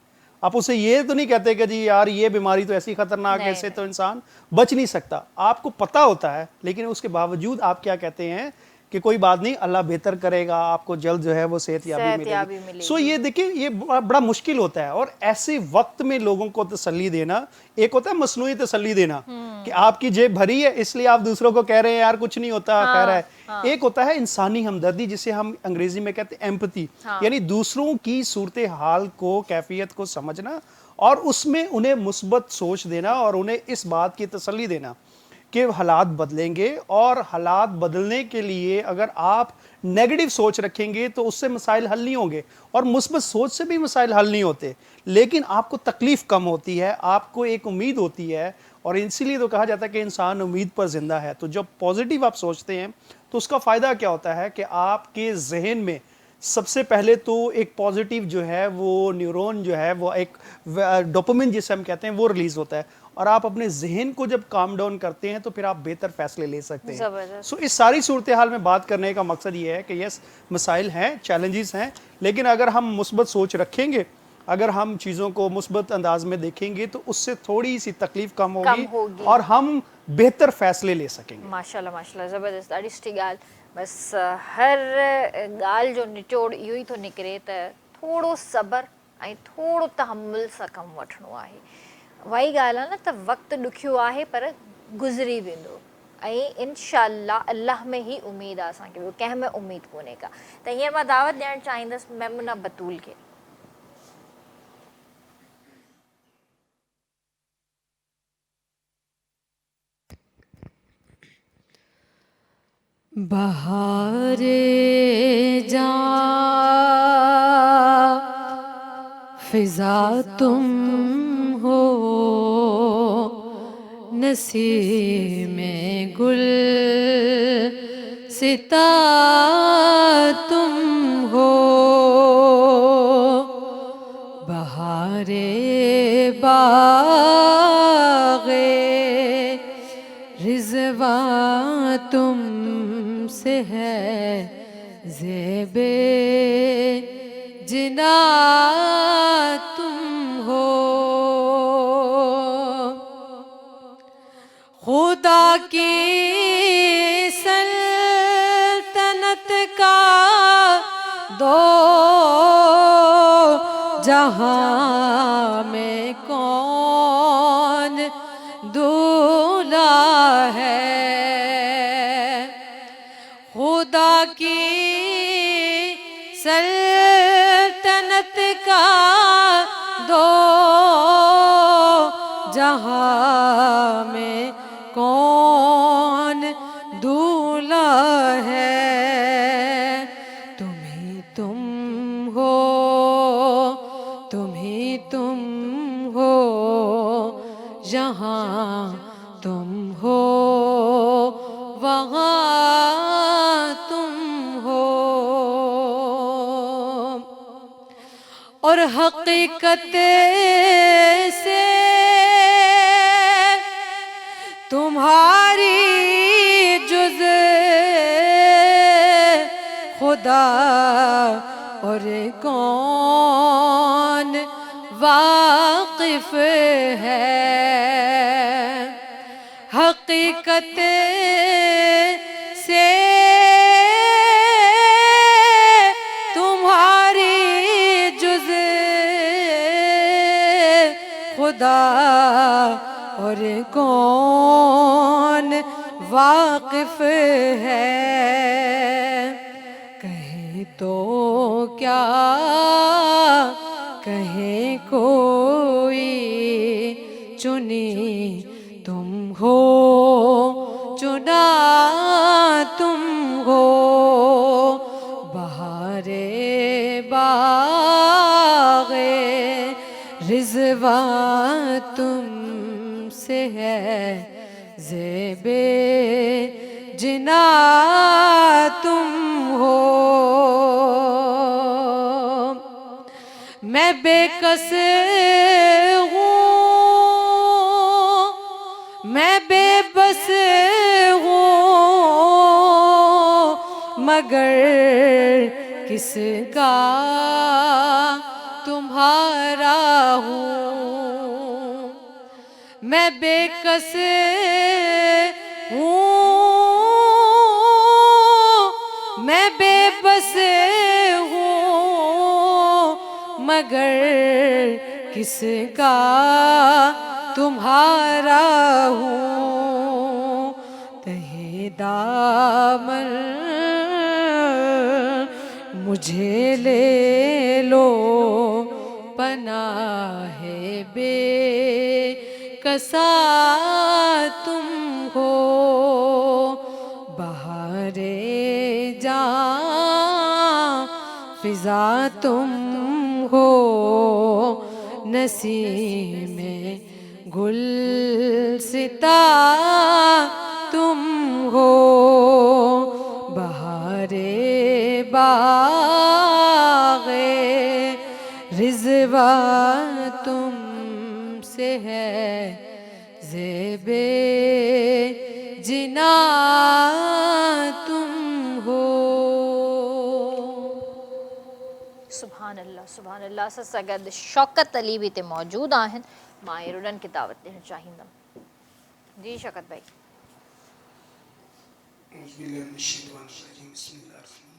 آپ اسے یہ تو نہیں کہتے کہ جی یار یہ بیماری تو ایسی خطرناک ہے, ایسے تو انسان بچ نہیں سکتا. آپ کو پتہ ہوتا ہے لیکن اس کے باوجود آپ کیا کہتے ہیں کہ کوئی بات نہیں, اللہ بہتر کرے گا, آپ کو جلد جو ہے وہ صحت یابی ملے گی. سو یہ دیکھیں یہ بڑا مشکل ہوتا ہے. اور ایسے وقت میں لوگوں کو تسلی دینا, ایک ہوتا ہے مصنوعی تسلی دینا کہ آپ کی جیب بھری ہے اس لیے آپ دوسروں کو کہہ رہے ہیں یار کچھ نہیں ہوتا, خیر ہے. ایک ہوتا ہے انسانی ہمدردی جسے ہم انگریزی میں کہتے ہیں ایمپتھی, یعنی دوسروں کی صورتحال کو, کیفیت کو سمجھنا اور اس میں انہیں مثبت سوچ دینا اور انہیں اس بات کی تسلی دینا کہ حالات بدلیں گے. اور حالات بدلنے کے لیے اگر آپ نیگیٹو سوچ رکھیں گے تو اس سے مسائل حل نہیں ہوں گے, اور مثبت سوچ سے بھی مسائل حل نہیں ہوتے, لیکن آپ کو تکلیف کم ہوتی ہے, آپ کو ایک امید ہوتی ہے. اور اسی لیے تو کہا جاتا ہے کہ انسان امید پر زندہ ہے. تو جب پازیٹیو آپ سوچتے ہیں تو اس کا فائدہ کیا ہوتا ہے کہ آپ کے ذہن میں سب سے پہلے تو ایک پازیٹیو جو ہے وہ نیورون جو ہے وہ ایک ڈوپامن جسے ہم کہتے ہیں وہ ریلیز ہوتا ہے, اور آپ اپنے ذہن کو جب کام ڈاؤن کرتے ہیں تو پھر آپ بہتر فیصلے لے سکتے ہیں. سو اس ساری صورتحال میں بات کرنے کا مقصد یہ ہے کہ یس مسائل ہیں, چیلنجز ہیں, لیکن اگر ہم مثبت سوچ رکھیں گے, اگر ہم چیزوں کو مثبت انداز میں دیکھیں گے تو اس سے تھوڑی سی تکلیف کم ہوگی اور ہم بہتر فیصلے لے سکیں گے. ماشاءاللہ ماشاءاللہ, زبردست, ॾाढी گال. بس ہر گال جو نچوڑ इहो ई थो निकिरे त थोरो सबर ऐं थोरो तहमुल सां कमु वठिणो आहे. वही ॻाल्हि आहे न त वक़्तु ॾुखियो आहे पर गुज़री वेंदो, ऐं इनशाअल्लाह अल्लाह में ई उमेदु आहे असांखे, ॿियो कंहिं में उमेदु कोन्हे का. त हींअर मां दावत ॾियणु चाहींदसि मेमुना बतूल खे. بہار جاں فضا تم ہو, نسیم گل ستا تم ہو، بہار باغ رضوان تم سے ہے، زیب جنا تم ہو، خدا کی سلطنت کا دو جہاں میں کون دولا ہے، خدا کی سلطنت کا دو جہاں میں کون دولا ہے، تم ہی تم ہو، تم ہی تم ہو، جہاں تم ہو وہاں تم ہو، اور حقیقت سے تمہاری جز خدا اور کون واقف ہے، حقیقت سے تمہاری جز خدا اور کون واقف ہے، کہیں تو کیا کہیں کوئی، چنی تم ہو چنا تم ہو، بہار باغ رضوان تم سے ہے، زیب جنا تم ہو، میں بے کس ہوں، میں بے بس ہوں، مگر کس کا تمہارا ہوں، میں بے کس ہوں، میں بے بس ہوں، مگر کس کا تمہارا ہوں، تہی دامن مجھے لے لو، پناہ بے کسا تم ہو، بہار جاں فضا تم ہو، نسیم گل ستا تم ہو، بہار باغ رضوان تم سے ہے، زیب جنا تم ہو۔ سبحان اللہ سبحان اللہ سگد شوکت علی بھی تے موجود آہن، مائر انہن کی دعوت دینا چاہیندم۔ جی شوکت بھائی۔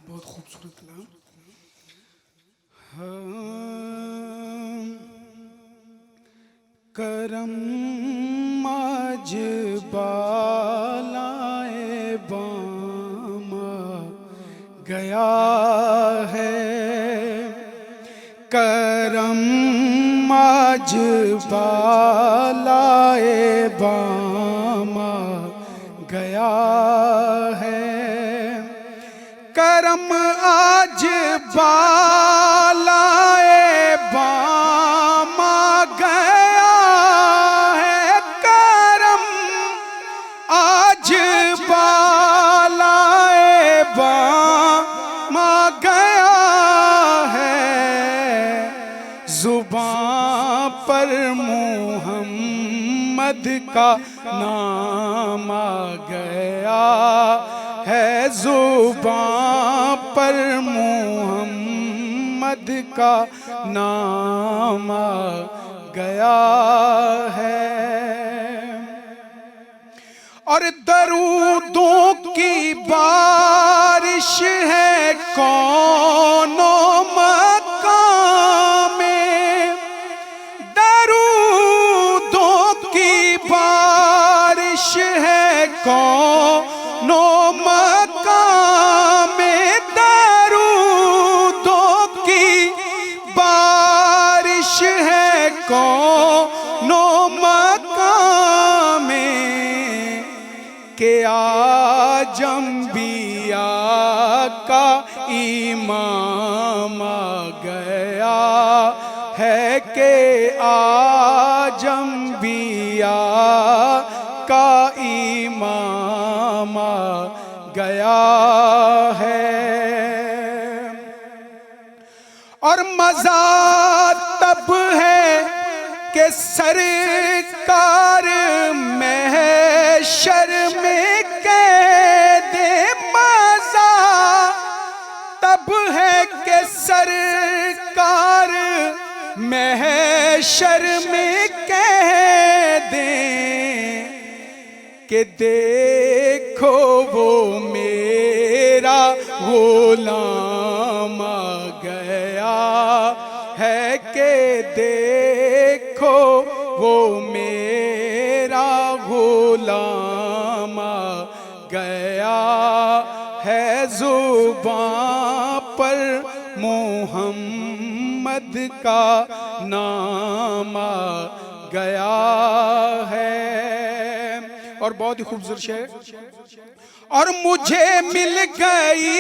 بہت خوبصورت کلام۔ کرم آج بالائے بام گیا ہے، کرم آج بالائے بام گیا ہے، کرم آج بالائے بام گیا ہے، کرم آج پر محمد کا نام آ گیا ہے، زبان پر محمد کا نام آ گیا ہے، اور درودوں کی بارش ہے کون و مکان میں، درودوں کی بارش ہے کون و مکان میں، درودوں کی بارش ہے کون و مکان میں، کہ آج انبیاء کا امام آ گیا ہے، کہ آج انبیاء کا امام آ گیا ہے، اور مزہ تب ہے کہ سرکار محشر میں قید، مزہ تب ہے کہ سرکار محشر میں قید، کہ دیکھو وہ میرا غلام آ گیا ہے، کہ دیکھو وہ میرا غلام آ گیا ہے، زبان پر محمد کا نام آ گیا ہے، اور بہت ہی خوبصورت شعر، اور مجھے مل گئی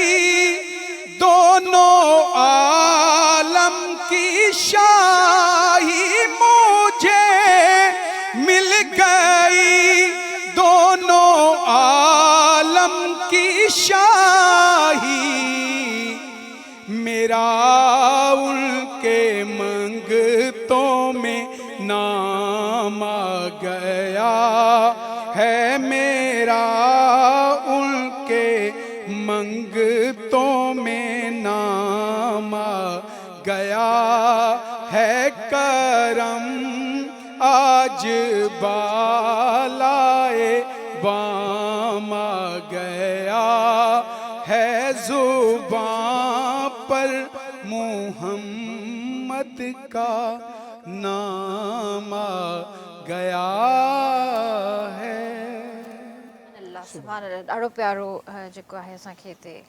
دونوں عالم کی شاہی، مجھے مل گئی دونوں عالم کی شاہی، میرا ان کے منگتوں میں نام آ گیا ہے، میرا ان کے منگتوں میں نام آ گیا ہے، کرم آج بالائے بام آ گیا ہے، زبان پر محمد کا نام آ گیا ہے۔ अल्लाह सुभान अल्लाह, ॾाढो प्यारो जेको आहे असांखे हिते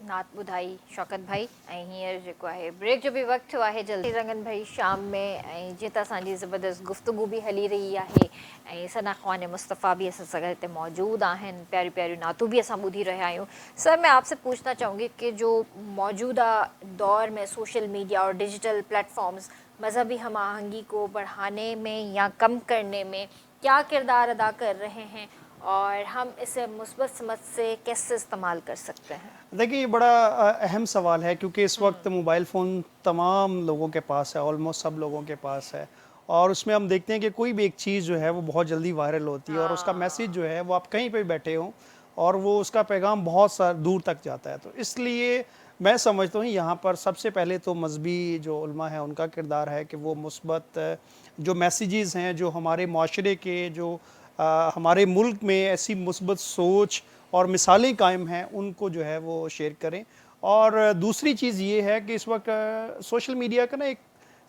नात ॿुधाई शौकत भाई। ऐं हींअर जेको आहे ब्रेक जो बि वक़्तु थियो आहे जल्दी रंगन भाई शाम में, ऐं जीअं त असांजी ज़बरदस्त गुफ़्तगू बि हली रही आहे ऐं सना ख़्वान मुस्तफ़ा भी असां सां गॾु हिते मौजूद आहिनि, प्यारी प्यारी नातूं भी असां ॿुधी रहिया आहियूं। सर, मैं आपसे पूछना चाहूँगी कि जो मौजूदा दौर में सोशल मीडिया और डिजिटल प्लेटफॉर्म्स मजहबी हम आहंगी को बढ़ाने में या कम करने में क्या किरदार अदा कर रहे हैं, और हम इसे मुस्बत समझ से कैसे इस्तेमाल कर सकते हैं? देखिए, ये बड़ा अहम सवाल है, क्योंकि इस वक्त मोबाइल फ़ोन तमाम लोगों के पास है, ऑलमोस्ट सब लोगों के पास है, और उसमें हम देखते हैं कि कोई भी एक चीज़ जो है वो बहुत जल्दी वायरल होती है, और उसका मैसेज जो है वो आप कहीं पे बैठे हों और वो उसका पैगाम बहुत दूर तक जाता है। तो इसलिए मैं समझता हूँ यहाँ पर सबसे पहले तो मजहबी जो उलमा है उनका किरदार है कि वो मुस्बत जो मैसेजेस हैं, जो हमारे माशरे के, जो हमारे मुल्क में ऐसी मुस्बत सोच और मिसालें कायम हैं, उनको जो है वो शेयर करें। और दूसरी चीज़ ये है कि इस वक्त सोशल मीडिया का ना एक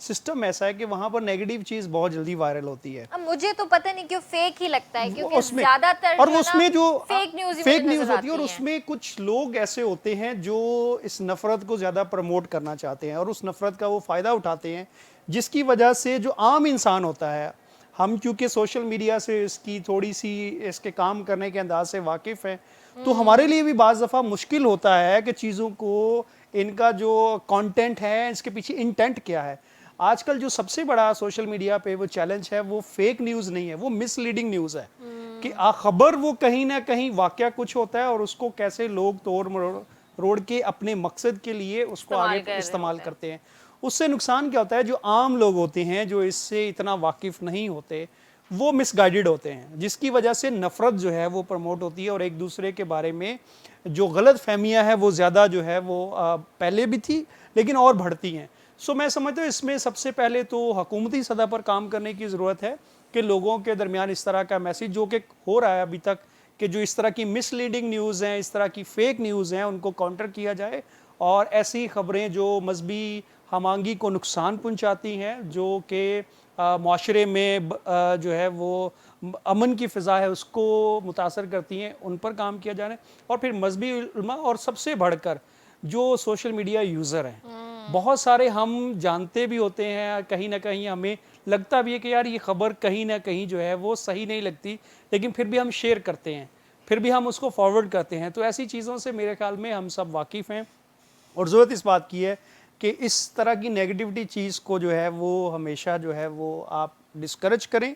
सिस्टम ऐसा है कि वहाँ पर नेगेटिव चीज़ बहुत जल्दी वायरल होती है। अब मुझे तो पता नहीं क्यों फेक ही लगता है, क्योंकि उसमें ज़्यादातर और उसमें जो फेक न्यूज़ फेक न्यूज़ होती है, और उसमें कुछ लोग ऐसे होते हैं जो इस नफ़रत को ज़्यादा प्रमोट करना चाहते हैं और उस नफ़रत का वो फ़ायदा उठाते हैं, जिसकी वजह से जो आम इंसान होता है, हम चूँकि सोशल मीडिया से इसकी थोड़ी सी इसके काम करने के अंदाज से वाकिफ़ हैं, तो हमारे लिए भी बाज़ दफ़ा मुश्किल होता है कि चीज़ों को, इनका जो कंटेंट है, इसके पीछे इंटेंट क्या है। आजकल जो सबसे बड़ा सोशल मीडिया पे वो चैलेंज है, वो फेक न्यूज़ नहीं है, वो मिसलीडिंग न्यूज़ है कि खबर वो कहीं ना कहीं वाक़या कुछ होता है और उसको कैसे लोग तोड़ मरोड़ के अपने मकसद के लिए उसको आगे इस्तेमाल करते हैं। اس سے نقصان کیا ہوتا ہے, جو عام لوگ ہوتے ہیں جو اس سے اتنا واقف نہیں ہوتے وہ مس گائیڈڈ ہوتے ہیں, جس کی وجہ سے نفرت جو ہے وہ پروموٹ ہوتی ہے, اور ایک دوسرے کے بارے میں جو غلط فہمیاں ہیں وہ زیادہ جو ہے وہ پہلے بھی تھی لیکن اور بڑھتی ہیں. سو میں سمجھتا ہوں اس میں سب سے پہلے تو حکومتی سطح پر کام کرنے کی ضرورت ہے کہ لوگوں کے درمیان اس طرح کا میسیج جو کہ ہو رہا ہے ابھی تک, کہ جو اس طرح کی مس لیڈنگ نیوز ہیں, اس طرح کی فیک نیوز ہیں, ان کو کاؤنٹر کیا جائے, اور ایسی خبریں جو مذہبی ہم آہنگی کو نقصان پہنچاتی ہیں, جو کہ معاشرے میں جو ہے وہ امن کی فضا ہے اس کو متاثر کرتی ہیں, ان پر کام کیا جانا ہے. اور پھر مذہبی علماء, اور سب سے بڑھ کر جو سوشل میڈیا یوزر ہیں, بہت سارے ہم جانتے بھی ہوتے ہیں, کہیں نہ کہیں ہمیں لگتا بھی ہے کہ یار یہ خبر کہیں نہ کہیں جو ہے وہ صحیح نہیں لگتی, لیکن پھر بھی ہم شیئر کرتے ہیں, پھر بھی ہم اس کو فارورڈ کرتے ہیں. تو ایسی چیزوں سے میرے خیال میں ہم سب واقف ہیں, اور ضرورت اس بات کی ہے کہ اس طرح کی نیگیٹیوٹی چیز کو جو ہے وہ ہمیشہ جو ہے وہ آپ ڈسکریج کریں,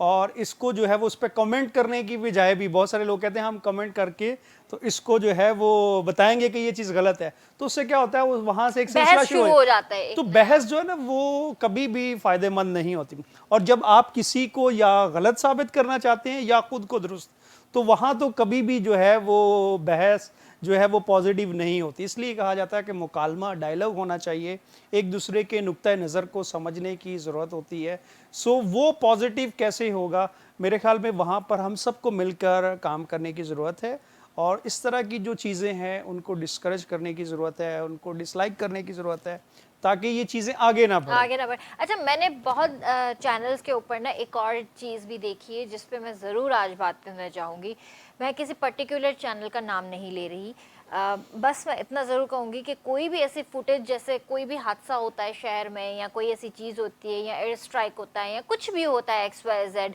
اور اس کو جو ہے وہ اس پہ کمنٹ کرنے کی بجائے بھی بہت سارے لوگ کہتے ہیں ہم کمنٹ کر کے تو اس کو جو ہے وہ بتائیں گے کہ یہ چیز غلط ہے, تو اس سے کیا ہوتا ہے وہ وہاں سے ایک سلسلہ شروع ہو جاتا ہے. تو بحث جو ہے نا وہ کبھی بھی فائدہ مند نہیں ہوتی, اور جب آپ کسی کو یا غلط ثابت کرنا چاہتے ہیں یا خود کو درست, تو وہاں تو کبھی بھی جو ہے وہ بحث جو ہے وہ پازیٹیو نہیں ہوتی. اس لیے کہا جاتا ہے کہ مکالمہ, ڈائلاگ ہونا چاہیے, ایک دوسرے کے نقطۂ نظر کو سمجھنے کی ضرورت ہوتی ہے. سو وہ پازیٹیو کیسے ہوگا, میرے خیال میں وہاں پر ہم سب کو مل کر کام کرنے کی ضرورت ہے, اور اس طرح کی جو چیزیں ہیں ان کو ڈسکریج کرنے کی ضرورت ہے, ان کو ڈس لائک کرنے کی ضرورت ہے, تاکہ یہ چیزیں آگے نہ بڑھیں. اچھا, میں نے بہت چینلز کے اوپر نا ایک اور چیز بھی دیکھی ہے جس پہ میں ضرور آج بات کرنا چاہوں گی. میں کسی پرٹیکولر چینل کا نام نہیں لے رہی, بس میں اتنا ضرور کہوں گی کہ کوئی بھی ایسی فوٹیج, جیسے کوئی بھی حادثہ ہوتا ہے شہر میں, یا کوئی ایسی چیز ہوتی ہے, یا ایئر اسٹرائک ہوتا ہے, یا کچھ بھی ہوتا ہے XYZ,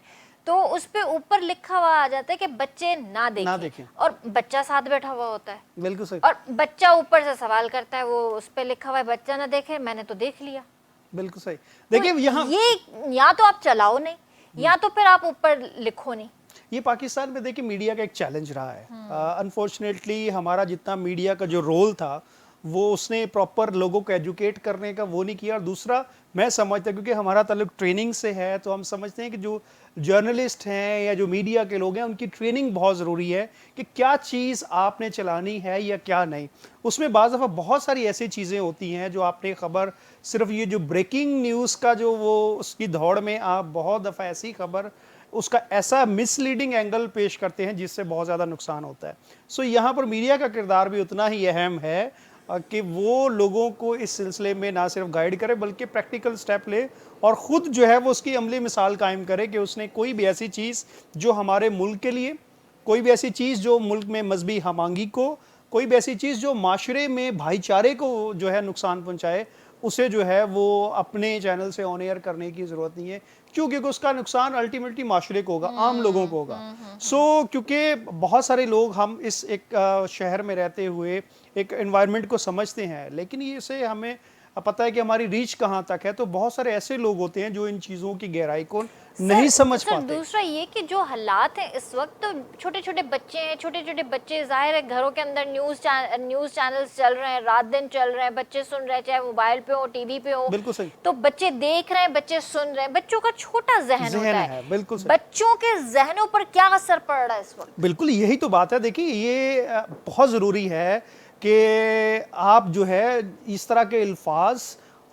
تو اس پہ اوپر لکھا ہوا آ جاتا ہے کہ بچے نہ دیکھیں, اور بچہ ساتھ بیٹھا ہوا ہوتا ہے, بالکل صحیح, اور بچہ اوپر سے سوال کرتا ہے, وہ اس پہ لکھا ہوا ہے بچہ نہ دیکھے, میں نے تو دیکھ لیا. بالکل صحیح. دیکھیں یہاں یہ یا تو آپ چلاؤ نہیں, یا تو پھر آپ اوپر لکھو نہیں. یہ پاکستان میں دیکھیں میڈیا کا ایک چیلنج رہا ہے. انفارچونیٹلی ہمارا جتنا میڈیا کا جو رول تھا وہ اس نے پراپر لوگوں کو ایجوکیٹ کرنے کا وہ نہیں کیا. اور دوسرا میں سمجھتا ہوں کیونکہ ہمارا تعلق ٹریننگ سے ہے, تو ہم سمجھتے ہیں کہ جو جرنلسٹ ہیں یا جو میڈیا کے لوگ ہیں ان کی ٹریننگ بہت ضروری ہے کہ کیا چیز آپ نے چلانی ہے یا کیا نہیں. اس میں بعض دفعہ بہت ساری ایسی چیزیں ہوتی ہیں جو آپ نے خبر, صرف یہ جو بریکنگ نیوز کا جو وہ اس کی دوڑ میں آپ بہت دفعہ ایسی خبر اس کا ایسا مس لیڈنگ اینگل پیش کرتے ہیں جس سے بہت زیادہ نقصان ہوتا ہے. سو یہاں پر میڈیا کا کردار بھی اتنا ہی اہم ہے کہ وہ لوگوں کو اس سلسلے میں نہ صرف گائیڈ کرے بلکہ پریکٹیکل سٹیپ لے, اور خود جو ہے وہ اس کی عملی مثال قائم کرے کہ اس نے کوئی بھی ایسی چیز جو ہمارے ملک کے لیے, کوئی بھی ایسی چیز جو ملک میں مذہبی ہم آہنگی کو, کوئی بھی ایسی چیز جو معاشرے میں بھائی چارے کو جو ہے نقصان پہنچائے, اسے جو ہے وہ اپنے چینل سے آن ایئر کرنے کی ضرورت نہیں ہے, کیونکہ اس کا نقصان الٹیمیٹلی معاشرے کو ہوگا, عام لوگوں کو ہوگا. سو کیونکہ بہت سارے لوگ ہم اس ایک شہر میں رہتے ہوئے ایک انوائرمنٹ کو سمجھتے ہیں, لیکن یہ سے ہمیں پتہ ہے کہ ہماری ریچ کہاں تک ہے, تو بہت سارے ایسے لوگ ہوتے ہیں جو ان چیزوں کی گہرائی کو نہیں سمجھ پاتے. دوسرا یہ کہ جو حالات ہیں اس وقت, تو چھوٹے چھوٹے بچے ہیں, چھوٹے چھوٹے بچے, ظاہر ہے گھروں کے اندر نیوز چینلز چل رہے ہیں, رات دن چل رہے ہیں, بچے سن رہے ہیں, چاہے موبائل پہ ہو, ٹی وی پہ ہو, بالکل صحیح, تو بچے دیکھ رہے ہیں, بچے سن رہے ہیں. بچوں کا چھوٹا ذہن ہوتا ہے, بالکل صحیح, بچوں کے ذہنوں پر کیا اثر پڑ رہا ہے اس وقت. بالکل یہی تو بات ہے. دیکھیے یہ بہت ضروری ہے کہ آپ جو ہے اس طرح کے الفاظ,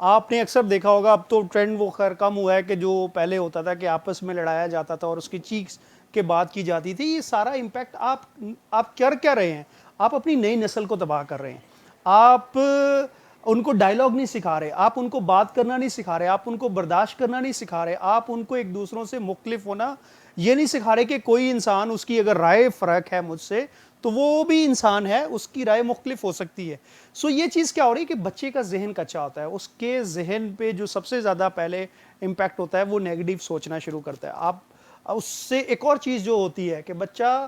آپ نے اکثر دیکھا ہوگا, اب تو ٹرینڈ وہ خیر کم ہوا ہے کہ جو پہلے ہوتا تھا کہ آپس میں لڑایا جاتا تھا اور اس کی چیخ کے بات کی جاتی تھی, یہ سارا امپیکٹ آپ کر کیا رہے ہیں, آپ اپنی نئی نسل کو تباہ کر رہے ہیں. آپ ان کو ڈائلاگ نہیں سکھا رہے, آپ ان کو بات کرنا نہیں سکھا رہے, آپ ان کو برداشت کرنا نہیں سکھا رہے, آپ ان کو ایک دوسروں سے مختلف ہونا یہ نہیں سکھا رہے کہ کوئی انسان, اس کی اگر رائے فرق ہے مجھ سے تو وہ بھی انسان ہے, اس کی رائے مختلف ہو سکتی ہے. سو یہ چیز کیا ہو رہی ہے کہ بچے کا ذہن کچا ہوتا ہے, اس کے ذہن پہ جو سب سے زیادہ پہلے امپیکٹ ہوتا ہے وہ نیگیٹو سوچنا شروع کرتا ہے. آپ اس سے ایک اور چیز جو ہوتی ہے کہ بچہ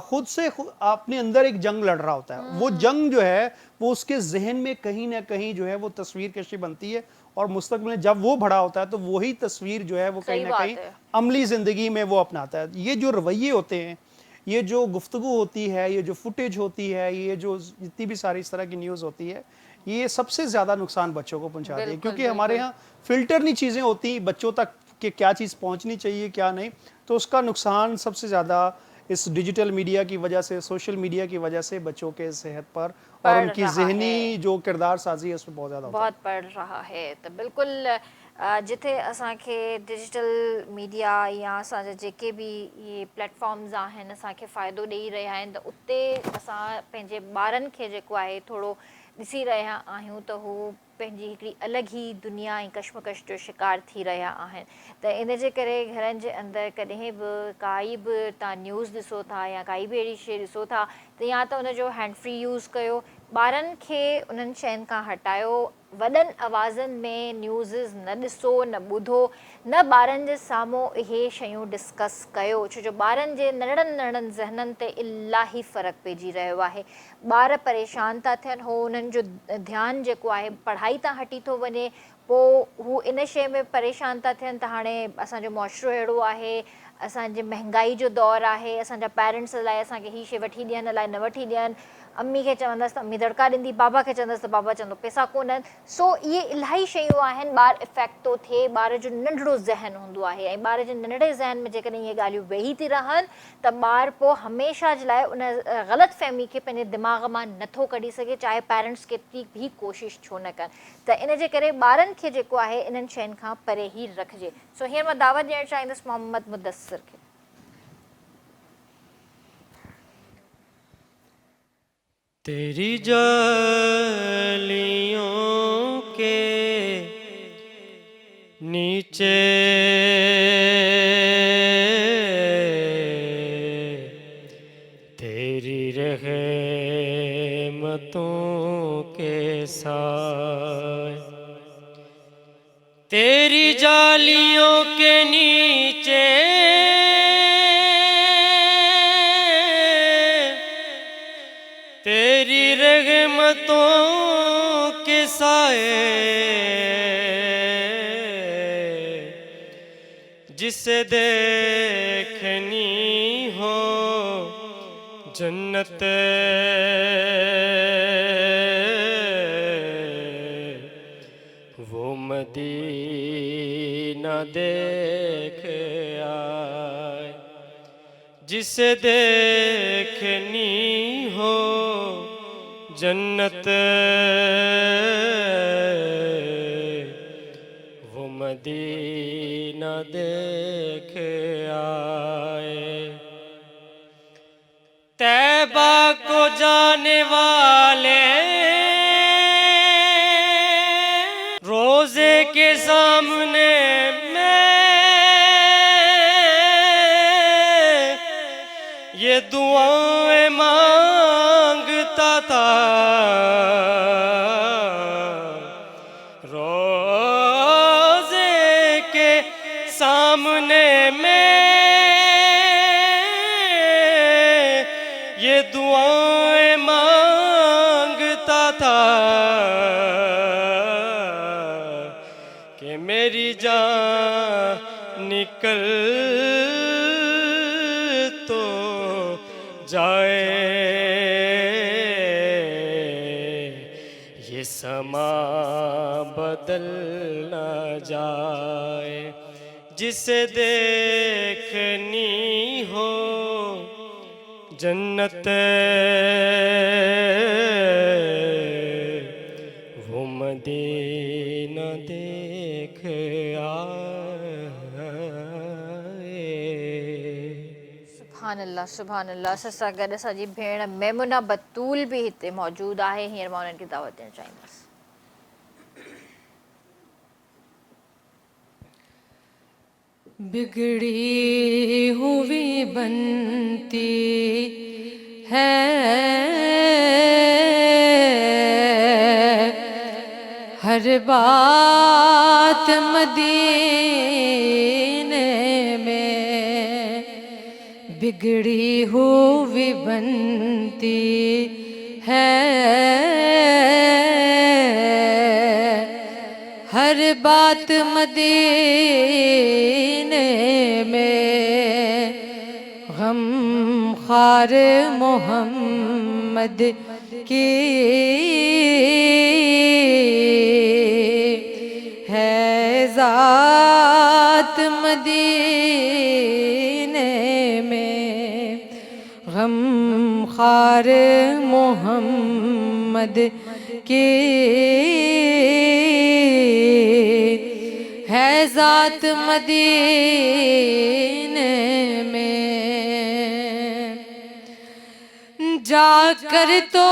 خود سے اپنے اندر ایک جنگ لڑ رہا ہوتا ہے, وہ جنگ جو ہے وہ اس کے ذہن میں کہیں نہ کہیں جو ہے وہ تصویر کشی بنتی ہے, اور مستقبل میں جب وہ بڑا ہوتا ہے تو وہی تصویر جو ہے وہ کہیں نہ کہیں عملی زندگی میں وہ اپناتا ہے. یہ جو رویے ہوتے ہیں یہ جو گفتگو ہوتی ہے, یہ جو فوٹیج ہوتی ہے, یہ جو جتنی بھی ساری اس طرح کی نیوز ہوتی ہے, یہ سب سے زیادہ نقصان بچوں کو پہنچاتی ہے. بالکل، کیونکہ ہمارے بالکل. یہاں فلٹر نہیں چیزیں ہوتی بچوں تک کہ کیا چیز پہنچنی چاہیے کیا نہیں, تو اس کا نقصان سب سے زیادہ اس ڈیجیٹل میڈیا کی وجہ سے, سوشل میڈیا کی وجہ سے بچوں کے صحت پر اور پڑ ان کی رہا ذہنی ہے. جو کردار سازی ہے اس پہ بہت زیادہ ہوتا ہے. بہت پڑھ رہا ہے. تو بالکل جتھے اساंکھے ڈیجیٹل میڈیا या असांजा जेके बि इहे प्लेटफॉर्म्स आहिनि असांखे फ़ाइदो ॾेई रहिया आहिनि, त उते असां पंहिंजे ॿारनि खे जेको आहे थोरो ॾिसी रहिया आहियूं त हू पंहिंजी हिकिड़ी अलॻि ई दुनिया ऐं कश्मकश जो शिकार थी रहिया आहिनि. त इन जे करे घरनि जे अंदरि कॾहिं बि काई बि तव्हां न्यूज़ ॾिसो था या काई बि अहिड़ी शइ ॾिसो था त या त उनजो हैंड फ्री यूज़ कयो, ॿारनि खे उन्हनि शयुनि खां हटायो, वॾनि आवाज़नि में न्यूज़िस न ॾिसो न ॿुधो, न ॿारनि जे साम्हूं इहे शयूं डिस्कस कयो, छो जो ॿारनि जे नंढड़नि नंढड़नि ज़हननि ते इलाही फ़र्क़ु पइजी रहियो आहे. ॿार परेशान था थियनि, हो उन्हनि जो ध्यानु जेको आहे पढ़ाई तां हटी थो वञे, पोइ हू इन शइ में परेशान था थियनि त हाणे असांजो मुआशिरो अहिड़ो आहे, असांजे महांगाई जो दौरु आहे, असांजा पेरेंट्स अलाए असांखे हीअ शइ वठी ॾियनि अलाए न वठी ॾियनि, अम्मी खे चवंदसि त अम्मी दड़का ॾींदी, बाबा खे चवंदसि त बाबा चवंदो पैसा कोन्हनि. सो इहे इलाही शयूं आहिनि, ॿारु इफ़ेक्ट थो थिए, ॿार जो नंढिड़ो ज़हन हूंदो आहे, ऐं ॿार जे नंढड़े ज़हन में जेकॾहिं इहे ॻाल्हियूं वेही थी रहनि त ॿारु पोइ हमेशह जे लाइ उन ग़लति फ़हमी खे पंहिंजे दिमाग़ मां नथो कढी सघे, चाहे पेरेंट्स केतिरी बि कोशिशि छो न कनि. त इन जे करे ॿारनि खे जेको आहे इन्हनि शयुनि खां परे ई रखिजे. सो हींअर मां दावत ॾियणु चाहींदसि मोहम्मद मुदस्सिर खे. तेरी जालियों के नीचे तेरी रहमतों के साए, तेरी जालियों के नीचे तेरी रहमतों के साए, जिसे देखनी हो जन्नत वो मदीना देख आए, जिसे देखनी हो जन्नत वो मदीना देख आए. तैबा को जाने वाले रोज़े के सामने मैं ये दुआएं मांगता था, रोज़े के सामने मैं ये दुआएं मांगता था कि मेरी जान निकल तो जाए, ये समा बदल न जाए, जिसे देखनी हो जन्नत वो मदीना देख आए. सुभान अल्लाह, सुभान अल्लाह. असां सां गॾु असांजी भेण मेमुना बतूल बि हिते मौजूदु आहे. हींअर मां उन्हनि खे दावत ॾियणु चाहींदसि. बिगड़ी हुई बनती है हर बात मदीने में, बिगड़ी हुई बनती है हर बात मदीने में, غم خوار محمد کی ہے ذات مدینے میں، غم خوار محمد کی ہے ذات مدینے میں، جا کر تو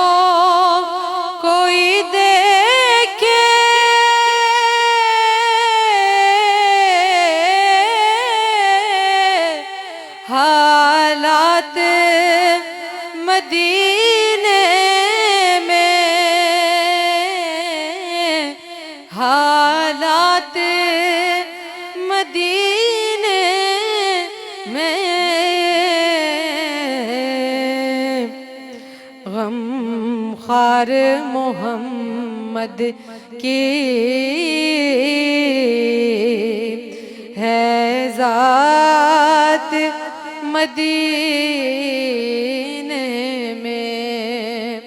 کوئی دیکھے حالات مدینے میں، حالات مدینے میں، غم خوار محمد کی ہے ذات مدینے میں،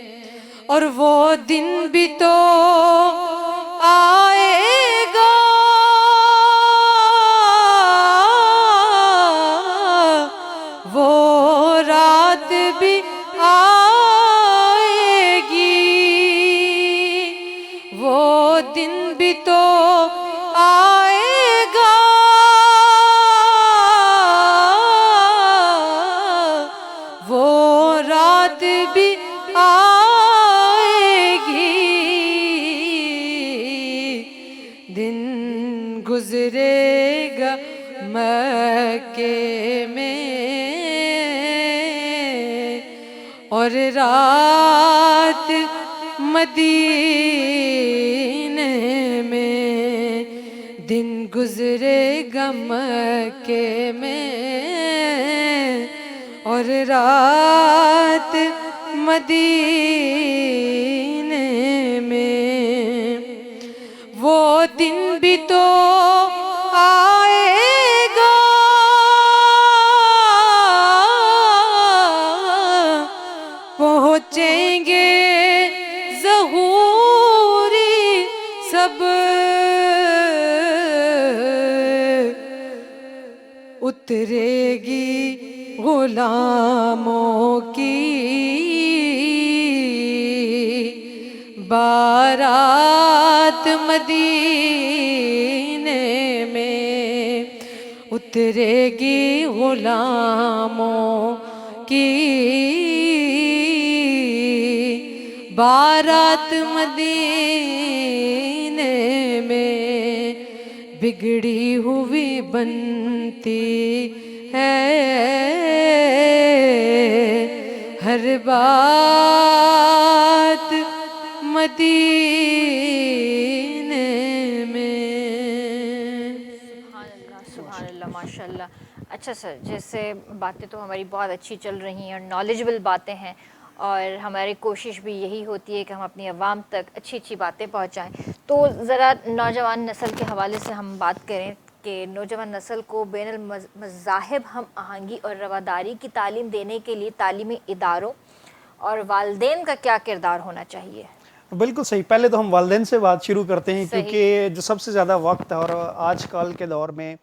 اور وہ دن بھی تو آئے گا وہ رات بھی آئے گی، وہ دن بھی تو آئے گا وہ رات بھی آئے گی، دن گزرے گا مکے میں اور رات مدینے میں، دن گزرے گا مکے میں اور رات مدینے میں، وہ دن بھی تو آئے گا پہنچیں گے ظہوری سب، اترے گی غلاموں کی بارات مدینے میں، اترے گی غلاموں کی بارات مدینے میں، بگڑی ہوئی بنتی ہے ہر بات مدینے میں۔ سبحان اللہ ماشاء اللہ۔ اچھا سر، جیسے باتیں تو ہماری بہت اچھی چل رہی ہیں اور نالجبل باتیں ہیں، اور ہماری کوشش بھی یہی ہوتی ہے کہ ہم اپنی عوام تک اچھی اچھی باتیں پہنچائیں، تو ذرا نوجوان نسل کے حوالے سے ہم بات کریں کہ نوجوان نسل کو بین المذاہب ہم آہنگی اور رواداری کی تعلیم دینے کے لیے تعلیمی اداروں اور والدین کا کیا کردار ہونا چاہیے؟ بالکل صحیح۔ پہلے تو ہم والدین سے بات شروع کرتے ہیں، کیونکہ جو سب سے زیادہ وقت اور آج کل کے دور میں